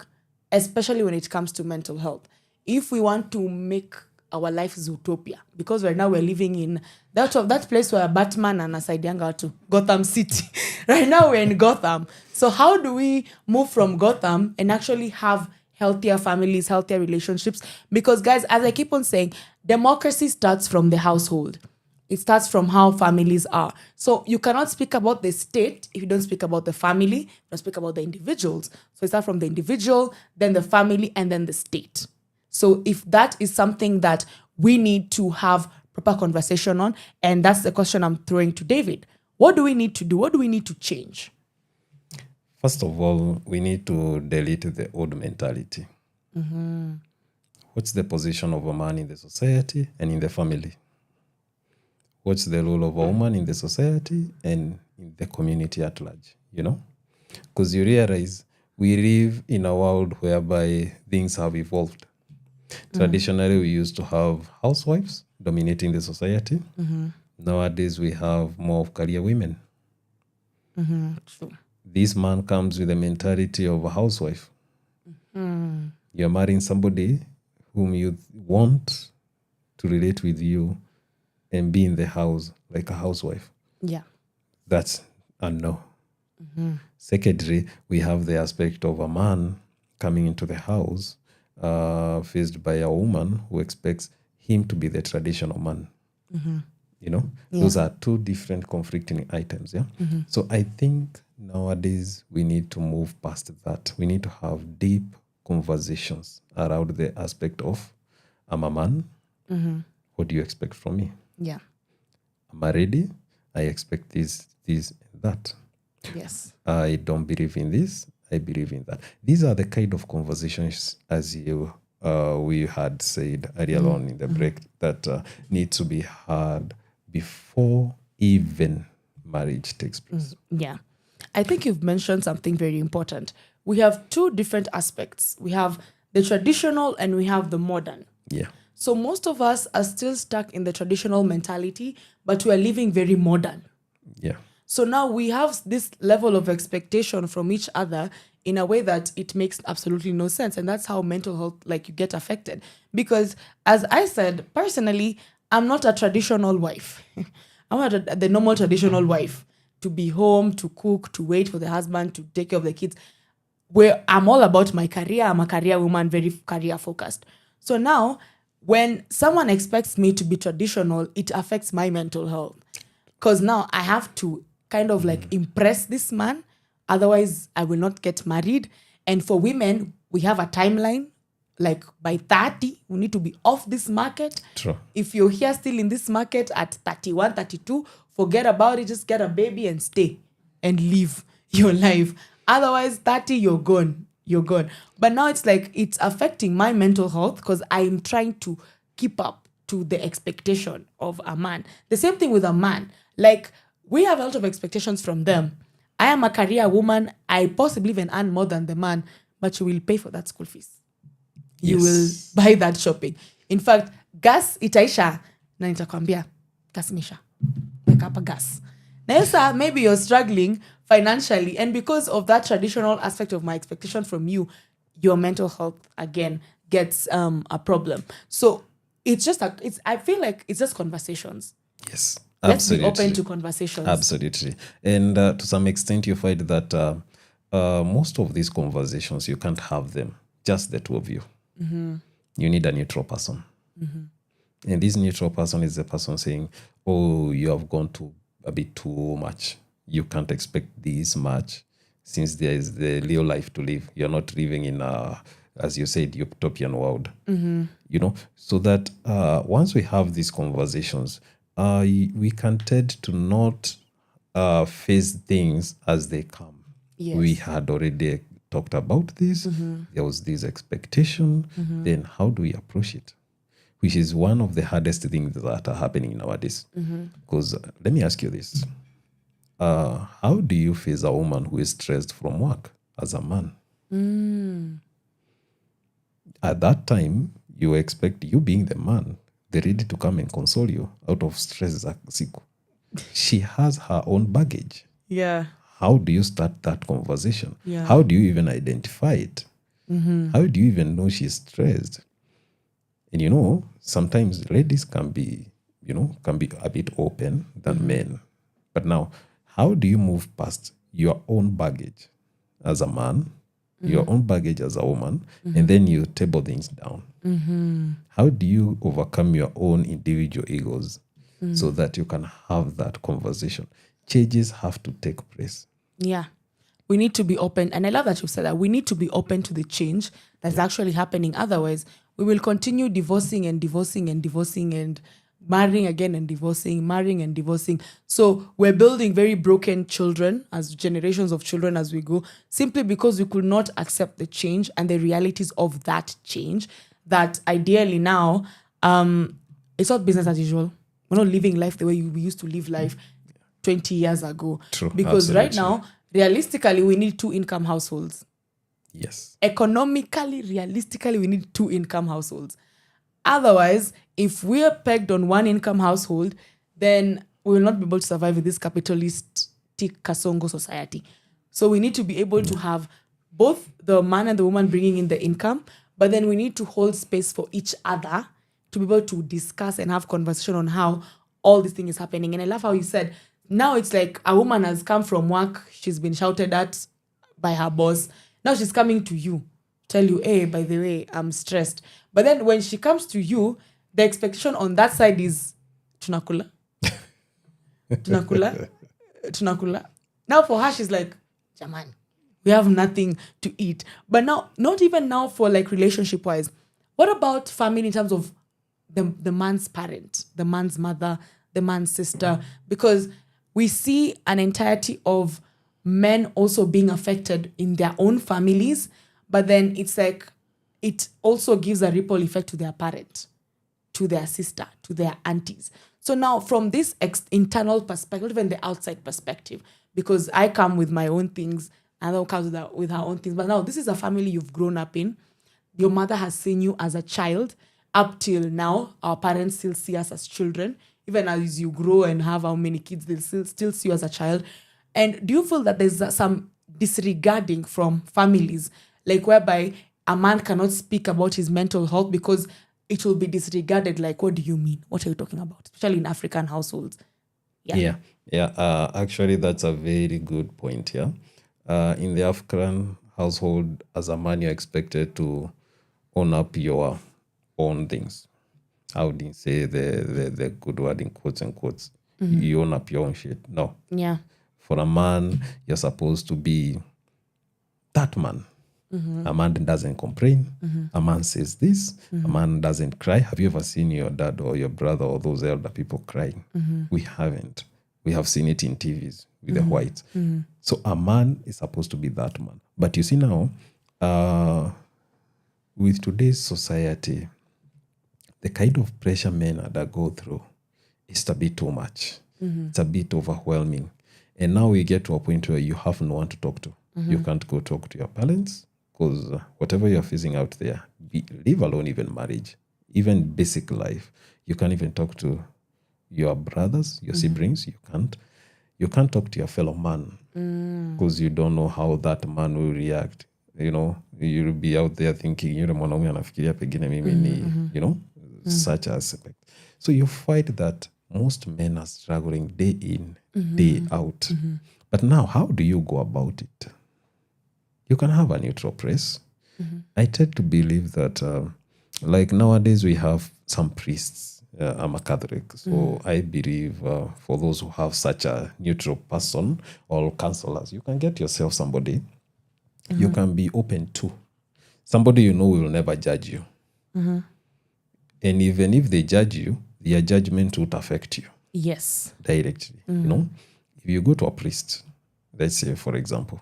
especially when it comes to mental health? If we want to make our life Zootopia, because right now we're living in that place where Batman and Asaidianga to Gotham City. Right now we're in Gotham. So how do we move from Gotham and actually have healthier families, healthier relationships? Because guys, as I keep on saying, democracy starts from the household. It starts from how families are. So you cannot speak about the state if you don't speak about the family, you don't speak about the individuals. So it starts from the individual, then the family, and then the state. So if that is something that we need to have proper conversation on, and that's the question I'm throwing to David, what do we need to do? What do we need to change? First of all, we need to delete the old mentality. Mm-hmm. What's the position of a man in the society and in the family? What's the role of a woman in the society and in the community at large, you know? Because you realize we live in a world whereby things have evolved. Traditionally, we used to have housewives dominating the society. Mm-hmm. Nowadays, we have more of career women. Mm-hmm. True. This man comes with the mentality of a housewife. Mm. You're marrying somebody whom you want to relate with you and be in the house like a housewife. Yeah. That's a no. Mm-hmm. Secondly, we have the aspect of a man coming into the house faced by a woman who expects him to be the traditional man. Mm-hmm. You know, those are two different conflicting items. Yeah. Mm-hmm. So I think nowadays we need to move past that. We need to have deep conversations around the aspect of, I'm a man. Mm-hmm. What do you expect from me? Yeah. I'm a lady. I expect this, and that. Yes. I don't believe in this. I believe in that. These are the kind of conversations, as you we had said earlier on in the break, that need to be had before even marriage takes place. Yeah. I think you've mentioned something very important. We have two different aspects. We have the traditional and we have the modern. Yeah. So most of us are still stuck in the traditional mentality, but we are living very modern. Yeah. So now we have this level of expectation from each other in a way that it makes absolutely no sense. And that's how mental health, like, you get affected. Because as I said, personally, I'm not a traditional wife. I'm not the normal traditional wife to be home, to cook, to wait for the husband, to take care of the kids. Where I'm all about my career. I'm a career woman, very career focused. So now, when someone expects me to be traditional, it affects my mental health. Because now I have to kind of like impress this man. Otherwise, I will not get married. And for women, we have a timeline. Like by 30, we need to be off this market. True. If you're here still in this market at 31, 32, forget about it. Just get a baby and stay and live your life. Otherwise, 30, you're gone. You're gone. But now it's like it's affecting my mental health because I'm trying to keep up to the expectation of a man. The same thing with a man. Like, we have a lot of expectations from them. I am a career woman. I possibly even earn more than the man, but you will pay for that school fees. You will buy that shopping. In fact, gas itaisha na nitakwambia gas imeisha. Weka hapa gas. Now, sir, maybe you're struggling financially, and because of that traditional aspect of my expectation from you, your mental health again gets a problem. So it's just I feel like it's just conversations. Yes, absolutely. Let's be open to conversations. Absolutely. And to some extent, you find that most of these conversations, you can't have them, just the two of you. Mm-hmm. You need a neutral person. Mm-hmm. And this neutral person is the person saying, oh, you have gone to a bit too much. You can't expect this much since there is the real life to live. You're not living in a, as you said, utopian world. Mm-hmm. You know, so that once we have these conversations, we can tend to not face things as they come. Yes. We had already talked about this. Mm-hmm. There was this expectation. Mm-hmm. Then how do we approach it? Which is one of the hardest things that are happening nowadays. Because let me ask you this. How do you face a woman who is stressed from work as a man? At that time, you expect you being the man, they're ready to come and console you out of stress. She has her own baggage. Yeah. How do you start that conversation? Yeah. How do you even identify it? Mm-hmm. How do you even know she's stressed? And you know, sometimes ladies can be a bit open than men. But now, how do you move past your own baggage as a man, your own baggage as a woman, and then you table things down? How do you overcome your own individual egos so that you can have that conversation? Changes have to take place. Yeah. We need to be open. And I love that you said that. We need to be open to the change that's actually happening. Otherwise, we will continue divorcing and marrying again and divorcing, marrying and divorcing. So we're building very broken children, as generations of children as we go, simply because we could not accept the change and the realities of that change. That ideally now, it's not business as usual. We're not living life the way we used to live life 20 years ago. True, because absolutely. right now, realistically, we need 2-income households. Yes. Economically, realistically, we need 2-income households. Otherwise, if we're pegged on 1-income household, then we will not be able to survive in this capitalistic Kasongo society. So we need to be able to have both the man and the woman bringing in the income, but then we need to hold space for each other to be able to discuss and have conversation on how all this thing is happening. And I love how you said, now it's like a woman has come from work, she's been shouted at by her boss. Now she's coming to you, tell you, hey, by the way, I'm stressed. But then when she comes to you, the expectation on that side is tunakula. Tunakula. Now for her, she's like, Jaman, we have nothing to eat. But now, not even now for like relationship wise. What about family in terms of the man's parent, the man's mother, the man's sister? Because we see an entirety of men also being affected in their own families, but then it's like it also gives a ripple effect to their parent, to their sister, to their aunties. So now from this internal perspective, not even the outside perspective, because I come with my own things, and I'll come with her own things. But now this is a family you've grown up in. Your mother has seen you as a child. Up till now, our parents still see us as children. Even as you grow and have how many kids, they'll still see you as a child. And do you feel that there's some disregarding from families, like whereby a man cannot speak about his mental health because it will be disregarded. Like, what do you mean? What are you talking about? Especially in African households. Yeah. Actually, that's a very good point. Yeah. In the African household, as a man, you're expected to own up your own things. I wouldn't say the good word in quotes and quotes. Mhm. You own up your own shit. No. Yeah. For a man, you're supposed to be that man. Mhm. A man doesn't complain. Mhm. A man says this. A Mhm. man doesn't cry. Have you ever seen your dad or your brother or those elder people crying? Mhm. We haven't. We have seen it in TVs with the Mhm. whites. Mhm. So a man is supposed to be that man. But you see now, with today's society, the kind of pressure men that go through is a bit too much. Mhm. It's a bit overwhelming. And now we get to a point where you have no one to talk to. You Mhm. can't go talk to your parents because whatever you're facing out there, leave alone even marriage, even basic life, you can't even talk to your brothers, your siblings. You can't talk to your fellow man because you don't know how that man will react. You'll be out there thinking, mwanaume anafikiria pengine mimi ni, such aspect. So you find that most men are struggling day in, day out. But now, how do you go about it? You can have a neutral press. I tend to believe that, like nowadays, we have some priests. I'm a Catholic, so I believe for those who have such a neutral person or counselors, you can get yourself somebody you can be open to. Somebody will never judge you. And even if they judge you, their judgment won't affect you. Yes. Directly. If you go to a priest, let's say, for example,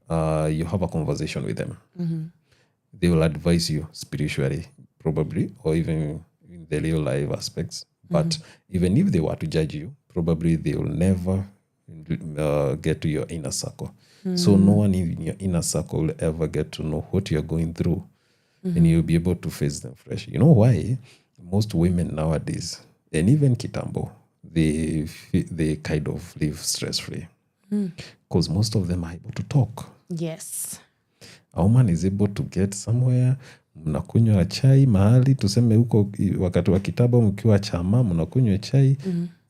you have a conversation with them. They will advise you spiritually, probably, or even in the real life aspects. But even if they were to judge you, probably they will never get to your inner circle. So no one in your inner circle will ever get to know what you're going through. And you'll be able to face them fresh. You know why? Most women nowadays, and even Kitambo, they kind of live stress-free. Because most of them are able to talk. Yes. A woman is able to get somewhere, mnakunywa chai mahali, tuseme huko wakati wa kitabo mkiwa chama, mnakunywa chai,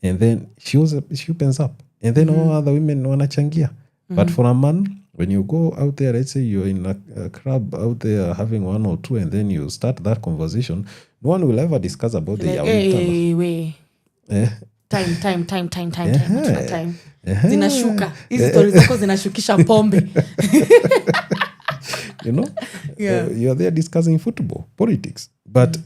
and then she opens up. And then all other women wanachangia. But for a man, when you go out there, let's say you're in a club out there having one or two, and then you start that conversation, no one will ever discuss about the Wait. Time. Hatuna time. Zinashuka. Hizi stories zako zinashukisha pombe. You're there discussing football, politics. But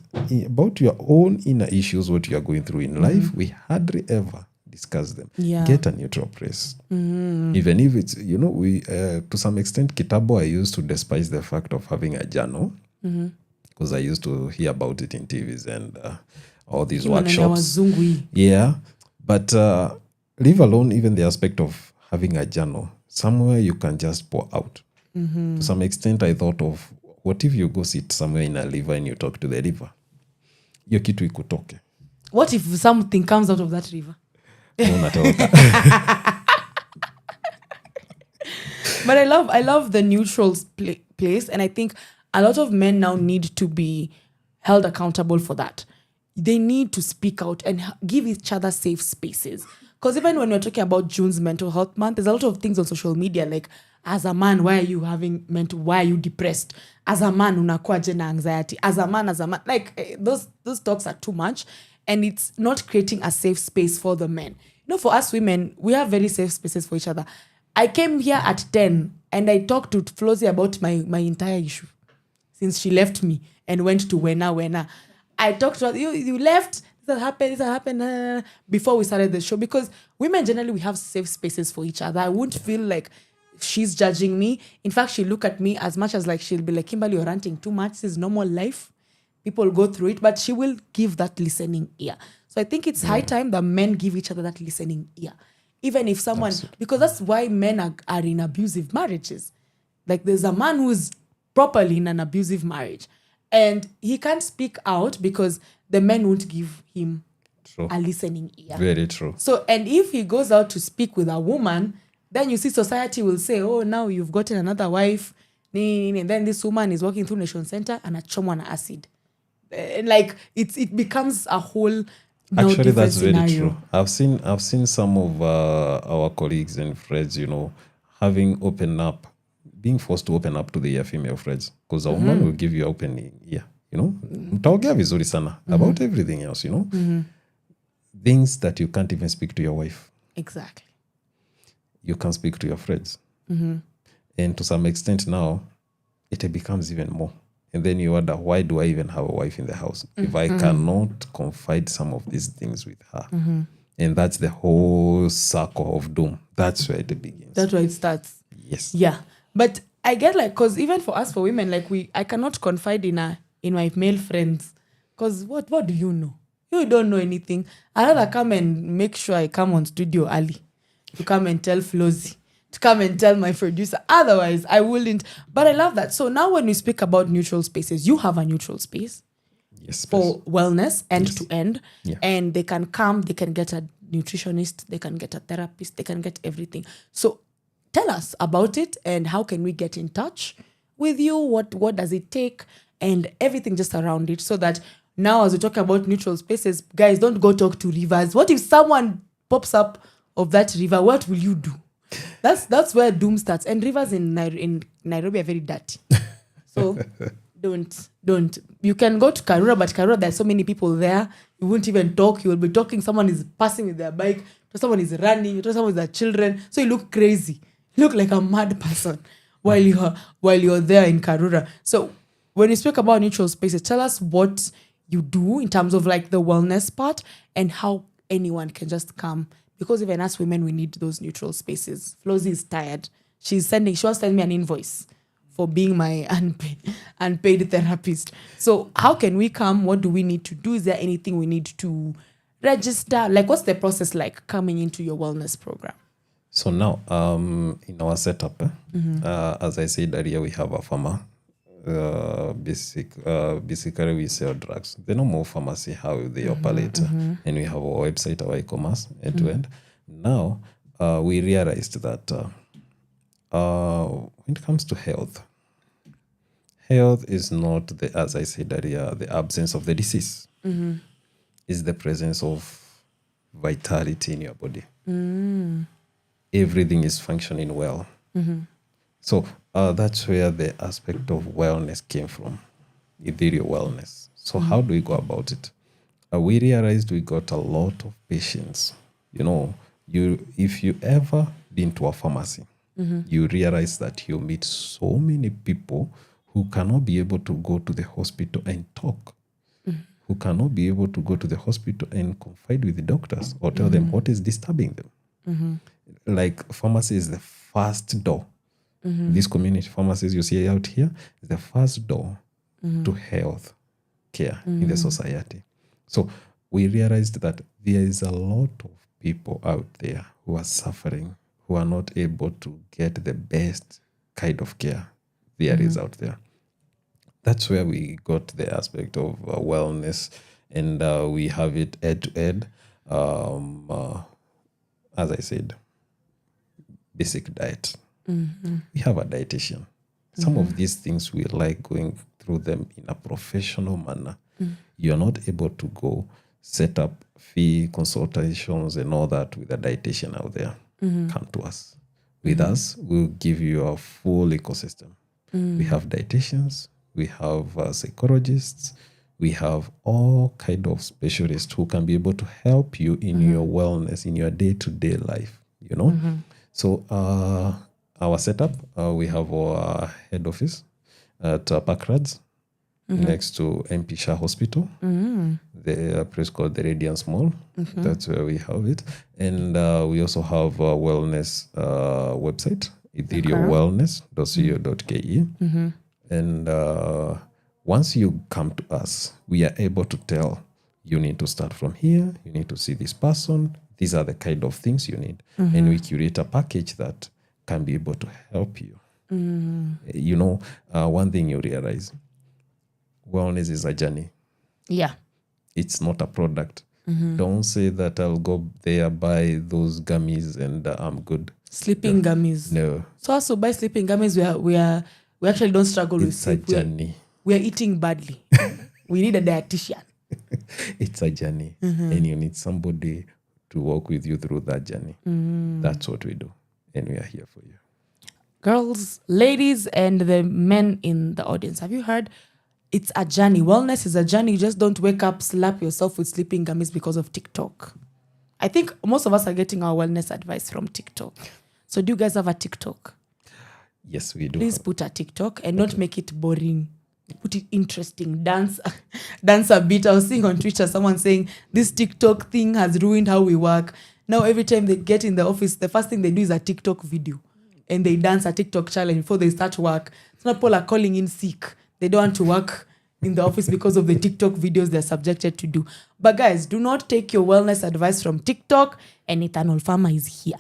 about your own inner issues, what you are going through in life, we hardly ever discuss them. Yeah. Get a neutral press. Even if it's, we to some extent, Kitabo, I used to despise the fact of having a journal because I used to hear about it in TVs and all these workshops. Yeah. But leave alone even the aspect of having a journal. Somewhere you can just pour out. To some extent, I thought of, what if you go sit somewhere in a river and you talk to the river? Hiyo kitu ikutoke. What if something comes out of that river? But I love the neutral place, and I think a lot of men now need to be held accountable for that. They need to speak out and give each other safe spaces. Because even when we're talking about June's mental health month, there's a lot of things on social media like, as a man, why are you depressed? As a man, unakuaje na anxiety? As a man, like those talks are too much, and it's not creating a safe space for the men. For us women, we have very safe spaces for each other. I came here at 10 and I talked to Flozz about my entire issue since she left me and went to Wena. I talked to her, you left, this happened before we started the show, because women generally, we have safe spaces for each other. I wouldn't feel like she's judging me. In fact, she'll look at me as much as like she'll be like, Kimberly, you're ranting too much. This is normal life. People go through it, but she will give that listening ear. So I think it's high time that men give each other that listening ear. Even if someone, because that's why men are in abusive marriages. Like there's a man who's properly in an abusive marriage and he can't speak out because the men won't give him a listening ear. Very true. So, and if he goes out to speak with a woman, then you see society will say, oh, now you've gotten another wife. And then this woman is walking through Nation Center and achomwa na acid. Like it becomes a whole now Actually, different that's very scenario. true. I've seen some of our colleagues and friends, having opened up, being forced to open up to their female friends, because a woman will give you open ear, mtaongea vizuri sana about everything else, things that you can't even speak to your wife. Exactly. You can speak to your friends, and to some extent now, it becomes even more. And then you wonder, why do I even have a wife in the house if I cannot confide some of these things with her? And that's the whole circle of doom. That's where it begins. That's where it starts. Yes. Yeah. But I get like, because even for us, for women, like I cannot confide in my male friends. Because what do you know? You don't know anything. I'd rather come and make sure I come on studio early to come and tell Flozz, to come and tell my producer. Otherwise, I wouldn't. But I love that. So now when we speak about neutral spaces, you have a neutral space. Yes, for wellness end to end. Yeah. And they can come, they can get a nutritionist, they can get a therapist, they can get everything. So tell us about it and how can we get in touch with you? What does it take? And everything just around it, so that now as we talk about neutral spaces, guys, don't go talk to rivers. What if someone pops up of that river? What will you do? That's where doom starts. And rivers in Nairobi are very dirty. So don't. You can go to Karura, but Karura, there's so many people there. You won't even talk. You will be talking. Someone is passing with their bike. Someone is running. Someone with their children. So you look crazy. You look like a mad person while you're there in Karura. So when you speak about neutral spaces, tell us what you do in terms of like the wellness part and how anyone can just come. Because even us women, we need those neutral spaces. Flozz is tired. She was sending me an invoice for being my unpaid therapist. So how can we come? What do we need to do? Is there anything we need to register? Like, what's the process like coming into your wellness program? So now, in our setup, as I said earlier, we have a pharma. Basically, we sell drugs. The normal pharmacy, how they operate. And we have our website, our e-commerce, end-to-end. Now, we realized that when it comes to health is not, as I said earlier, the absence of the disease. It's the presence of vitality in your body. Everything is functioning well. So that's where the aspect of wellness came from, ethereal wellness. So how do we go about it? We realized we got a lot of patients. If you ever been to a pharmacy, you realize that you meet so many people who cannot be able to go to the hospital and talk, who cannot be able to go to the hospital and confide with the doctors or tell them what is disturbing them. Like pharmacy is the first door. These community pharmacies you see out here is the first door to health care in the society. So we realized that there is a lot of people out there who are suffering, who are not able to get the best kind of care there is out there. That's where we got the aspect of wellness, and we have it head to head. As I said, basic diet. We have a dietitian. Some of these things we like going through them in a professional manner. You are not able to go set up fee consultations and all that with a dietitian out there. Come to us. With us, we'll give you a full ecosystem. We have dietitians, we have psychologists, we have all kind of specialists who can be able to help you in your wellness, in your day-to-day life, So our setup, we have our head office at Parkrads, next to MP Shah Hospital, the place called the Radiance Mall. That's where we have it. And we also have a wellness website, etherealwellness.co.ke. And once you come to us, we are able to tell you need to start from here, you need to see this person, these are the kind of things you need. And we curate a package that can be able to help you. One thing you realize, wellness is a journey. Yeah. It's not a product. Don't say that I'll go there, buy those gummies and I'm good. Sleeping gummies. No. So also by sleeping gummies, we actually don't struggle with sleep. It's a journey. We are eating badly. We need a dietitian. It's a journey, Mhm. and you need somebody to walk with you through that journey. That's what we do, and we are here for you. Girls, ladies, and the men in the audience, have you heard? It's a journey. Wellness is a journey. You just don't wake up, slap yourself with sleeping gummies because of TikTok. I think most of us are getting our wellness advice from TikTok. So do you guys have a TikTok? Yes, we do. Please put a TikTok and not make it boring. Put it interesting. Dance a bit. I was seeing on Twitter someone saying this TikTok thing has ruined how we work. Now every time they get in the office, the first thing they do is a TikTok video. And they dance a TikTok challenge before they start work. So now people are calling in sick. They don't want to work in the office because of the TikTok videos they're subjected to do. But guys, do not take your wellness advice from TikTok, and Eternal Farmer is here.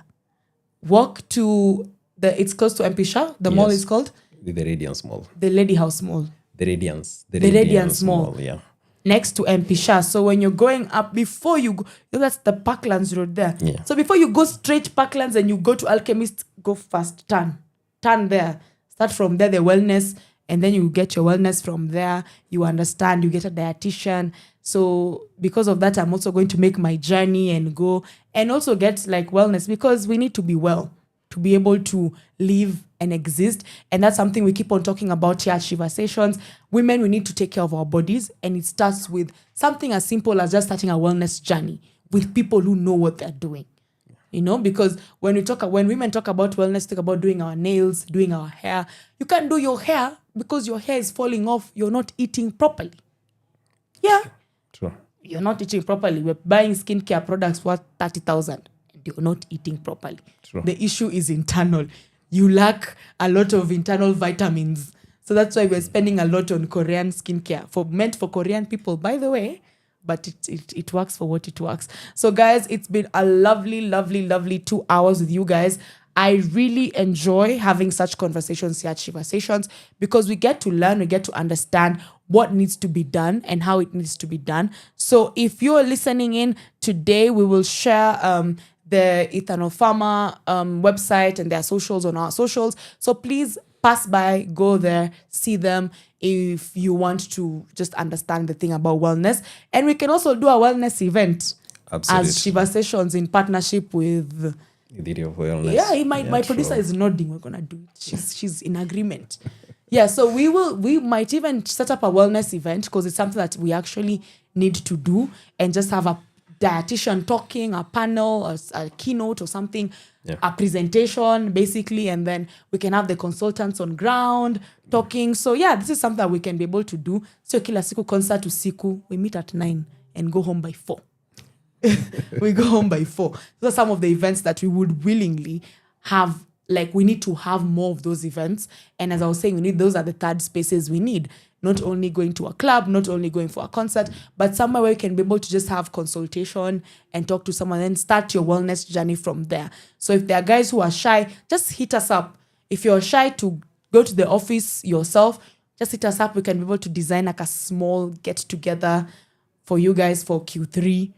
Walk to it's close to MP Shah. The mall is called? The Radiance Mall. The Lady House Mall. The Radiance. The Radiance Mall. Yeah. Next to MP Shah. So when you're going up, before you go, that's the Parklands Road there. Yeah. So before you go straight Parklands and you go to Alchemist, go fast, turn there. Start from there, the wellness, and then you get your wellness from there. You understand, you get a dietitian. So because of that, I'm also going to make my journey and go and also get like wellness, because we need to be well to be able to live and exist. And that's something we keep on talking about here at Sheversations. Women, we need to take care of our bodies. And it starts with something as simple as just starting a wellness journey with people who know what they're doing. You know, because when women talk about wellness, talk about doing our nails, doing our hair. You can't do your hair because your hair is falling off. You're not eating properly. Yeah. True. You're not eating properly. We're buying skincare products worth 30,000 and you're not eating properly. True. The issue is internal. You lack a lot of internal vitamins. So that's why we're spending a lot on Korean skincare meant for Korean people, by the way. But it works for what it works. So guys, it's been a lovely, lovely, lovely 2 hours with you guys. I really enjoy having such conversations here at Sheversations because we get to learn, we get to understand what needs to be done and how it needs to be done. So if you're listening in today, we will share the Eternal Farmer website and their socials on our socials. So please pass by, go there, see them if you want to just understand the thing about wellness. And we can also do a wellness event as Sheversations in partnership with Video for Wellness. Yeah, my producer is nodding. We're gonna do it. She's in agreement. Yeah, so we might even set up a wellness event because it's something that we actually need to do, and just have a dietitian talking, a panel, a keynote or something, a presentation basically, and then we can have the consultants on ground talking. So yeah, this is something that we can be able to do. So kila siku concert usiku, we meet at 9 and go home by 4. We go home by 4. Those are some of the events that we would willingly have. Like, we need to have more of those events. And as I was saying, those are the third spaces we need. Not only going to a club, not only going for a concert, but somewhere where you can be able to just have consultation and talk to someone and start your wellness journey from there. So if there are guys who are shy, just hit us up. If you're shy to go to the office yourself, just hit us up. We can be able to design like a small get-together for you guys for Q3.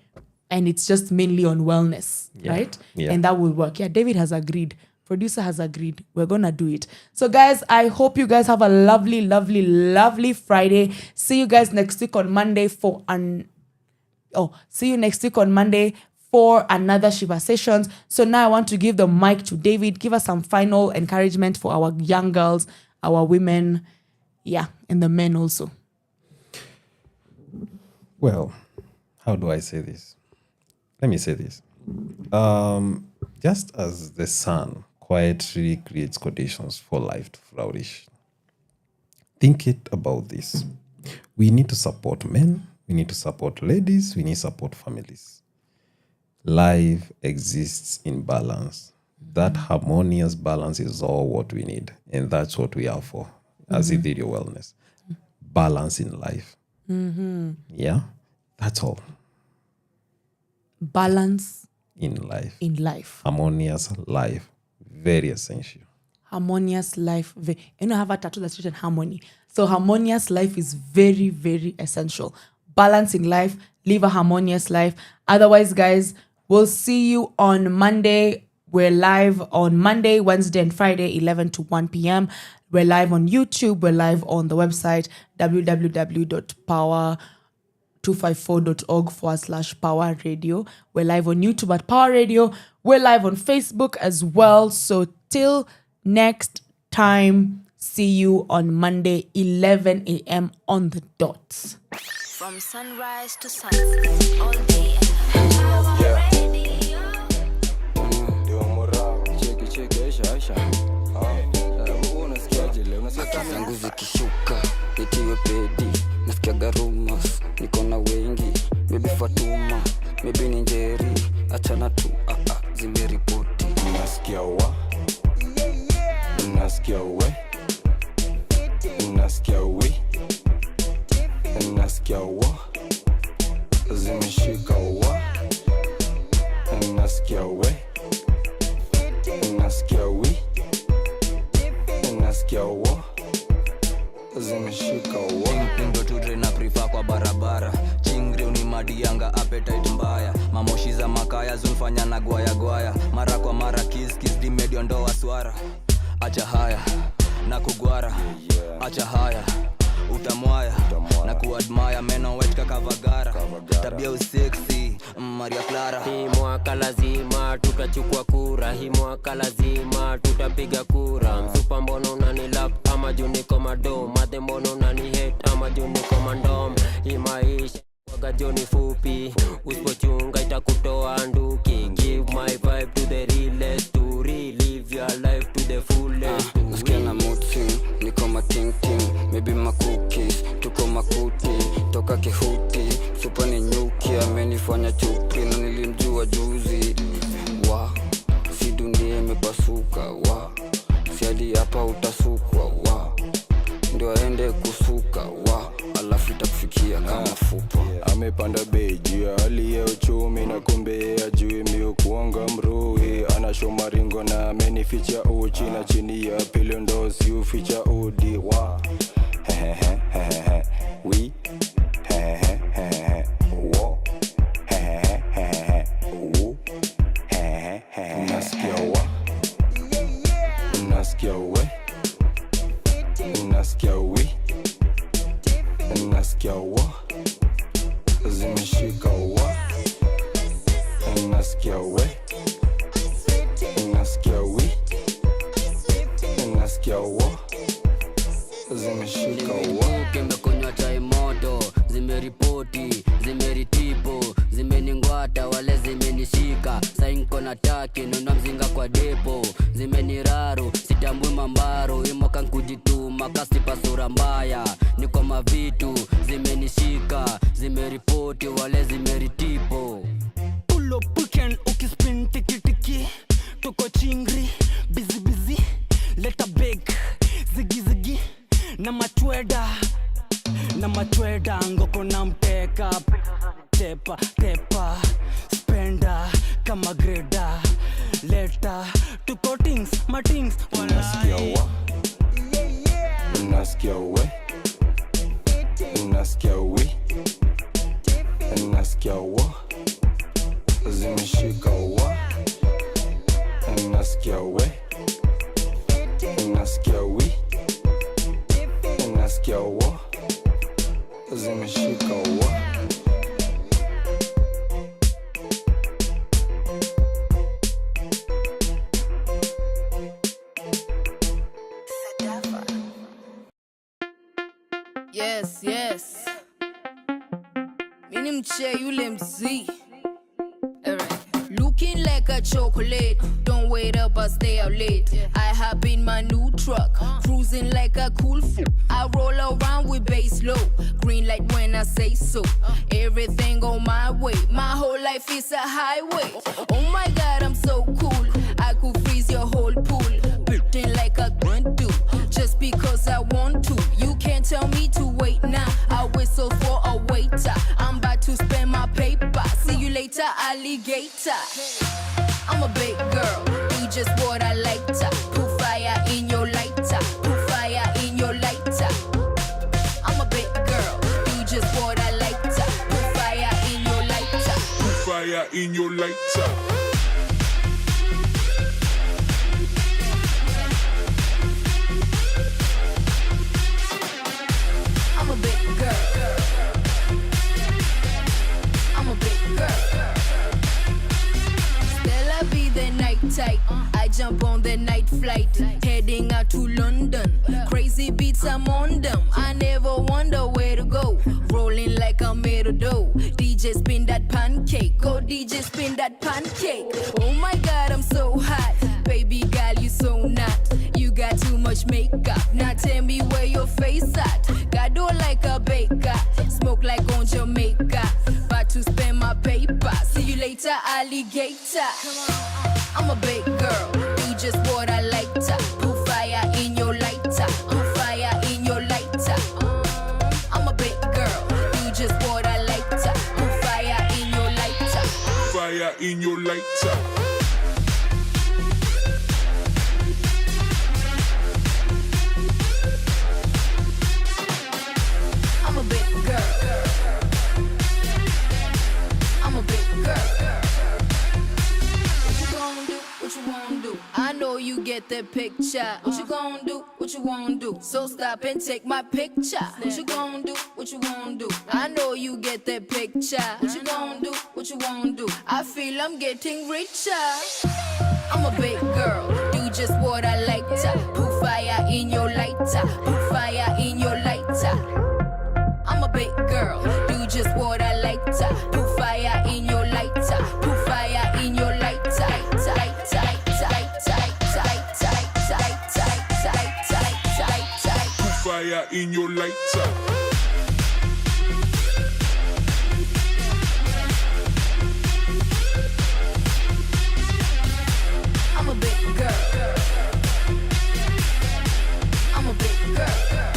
And it's just mainly on wellness, right? Yeah. And that will work. Yeah, David has agreed. Producer has agreed. We're going to do it. So guys, I hope you guys have a lovely, lovely, lovely Friday. See you guys next week on Monday for see you next week on Monday for another Sheversations. So now I want to give the mic to David. Give us some final encouragement for our young girls, our women, and the men also. Well, how do I say this? Let me say this. Just as the sun quietly creates conditions for life to flourish, think about this. We need to support men, we need to support ladies, we need to support families. Life exists in balance. That harmonious balance is all what we need. And that's what we are for as Ethereal Wellness. Balance in life. Yeah, that's all. Balance in life. In life. Harmonious life. Very essential. Harmonious life. I have a tattoo that's written harmony. So harmonious life is very, very essential. Balance in life. Live a harmonious life. Otherwise, guys, we'll see you on Monday. We're live on Monday, Wednesday, and Friday, 11 to 1 p.m. We're live on YouTube. We're live on the website www.power254.org/Power Radio. We're live on YouTube at Power Radio. We're live on Facebook as well. So till next time, see you on Monday, 11 a.m. on the dot. From sunrise to sunset, all day and night. zangu zikishuka nitiwe pedi nasikia garumas niko na wengi maybe Fatuma maybe ni Njeri achana tu zimeripoti nasikia wa nasikia we nasikia we nasikia wa zimeshika wa nasikia we nasikia we nasikia wa zimeshika wa mpendo tudre na prefer kwa barabara chingri unimadianga appetite mbaya mamoshi za makaya zunfanya na gwaya mara kwa mara kiss dimedio ndoa swara acha haya na kugwara acha haya utamwaya na kuadmire meno wet kakavagara tabia usexy Maria Clara. Hii mwaka lazima tutachukua kura, hii mwaka lazima tutapiga kura. Msupa mbono unanilap ama juu niko madom, madhe mbono unanihate ama juu niko mandom. Hii maisha waga joni fupi, usipochunga itakutoa nduki. Give my vibe to the realest, to relive your life to the fullest. Nasikia na mood swing, niko ting maybe cookies, tuko makuti, toka kihuti. Supa ni nyuki, amenifanya chupi na nilimjua juzi. Wa, si dunia imepasuka, wa, si hadi hapa utasukwa, wa, ndio aende kusuka, wa, alafu itakufikia kama fupa. Amepanda beji ya hali ya uchumi na kumbe ajui miu kuanga mrui. Anashoma ringo na amenificha uchi na chini ya pilo ndo si uficha udi. Wa we wo nasikia wa nasikia we nasikia we nasikia wa zimeshika wa nasikia we nasikia we nasikia wa zimeshika wa kimekunywa chai moto zimeripoti zimeritipo zimeningwata wale zimenishika sainko na taki nuna mzinga kwa depo zimeniraru sitambui mambaro imoka nkujituma kasipa sura mbaya niko mavitu zimenishika zimeripoti wale zimeritipo pull up weekend ukispin tiki tuko chingri busy let a big zigi na machweda ngoko na mteka tepa spenda kama greda leta tuko matings nasikia wa nasikia we nasikia we nasikia wa zimeshika wa nasikia we nasikia we nasikia wa zimeshika wa Yes. Mini mche yule mzee. Alright. Looking like a chocolate. Don't wait up or stay out late. I hop in my new truck. Cruising like a cool fool. I roll around with bass low. Green light when I say so. Everything on my way. My whole life is a highway. Oh my God, I'm so cool. I could freeze your whole pool. Acting like a grunt do. Just because I want to. You can't tell me to wait now. I whistle for a waiter. I'm about to spend my paper. See you later, alligator. I'm a big girl. Do just what I like to. Put fire in your lighter. Put fire in your lighter. I'm a big girl. Do just what I like to. Put fire in your lighter. Put fire in your lighter. night. I jump on the night flight, heading out to London. Crazy beats, I'm on them. I never wonder where to go. Rolling like I'm made of dough. DJ spin that pancake. Go DJ spin that pancake. Oh my God, I'm so hot. Baby girl, you so not. You got too much makeup. Now tell me where your face at. Got do like a baker. Smoke like on Jamaica. About to spend my paper. See you later, alligator. I'm a big girl. Do just what I like to. Put fire in your lighter. Put fire in your lighter. I'm a big girl. Do just what I like to. Put fire in your lighter. Fire in your lighter. I'm a big girl. I'm a big girl. What you gonna do? What you wanna do? I know you get the picture. What you gonna do? What you wanna do? So stop and take my picture. What you gonna do? What you wanna do? I know you get the picture. What you gonna do? What you wanna do? I feel I'm getting richer. I'm a big girl. Do just what I like to. Put fire in your lighter. Put fire in your lighter. I'm a big girl, do just what I like to. Put fire in your lighter, put fire in your lighter. Put fire in your lighter. I'm a big girl. I'm a big girl.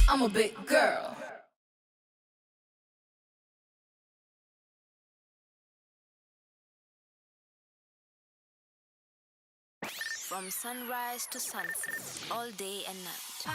I'm a big girl. From sunrise to sunset, all day and night.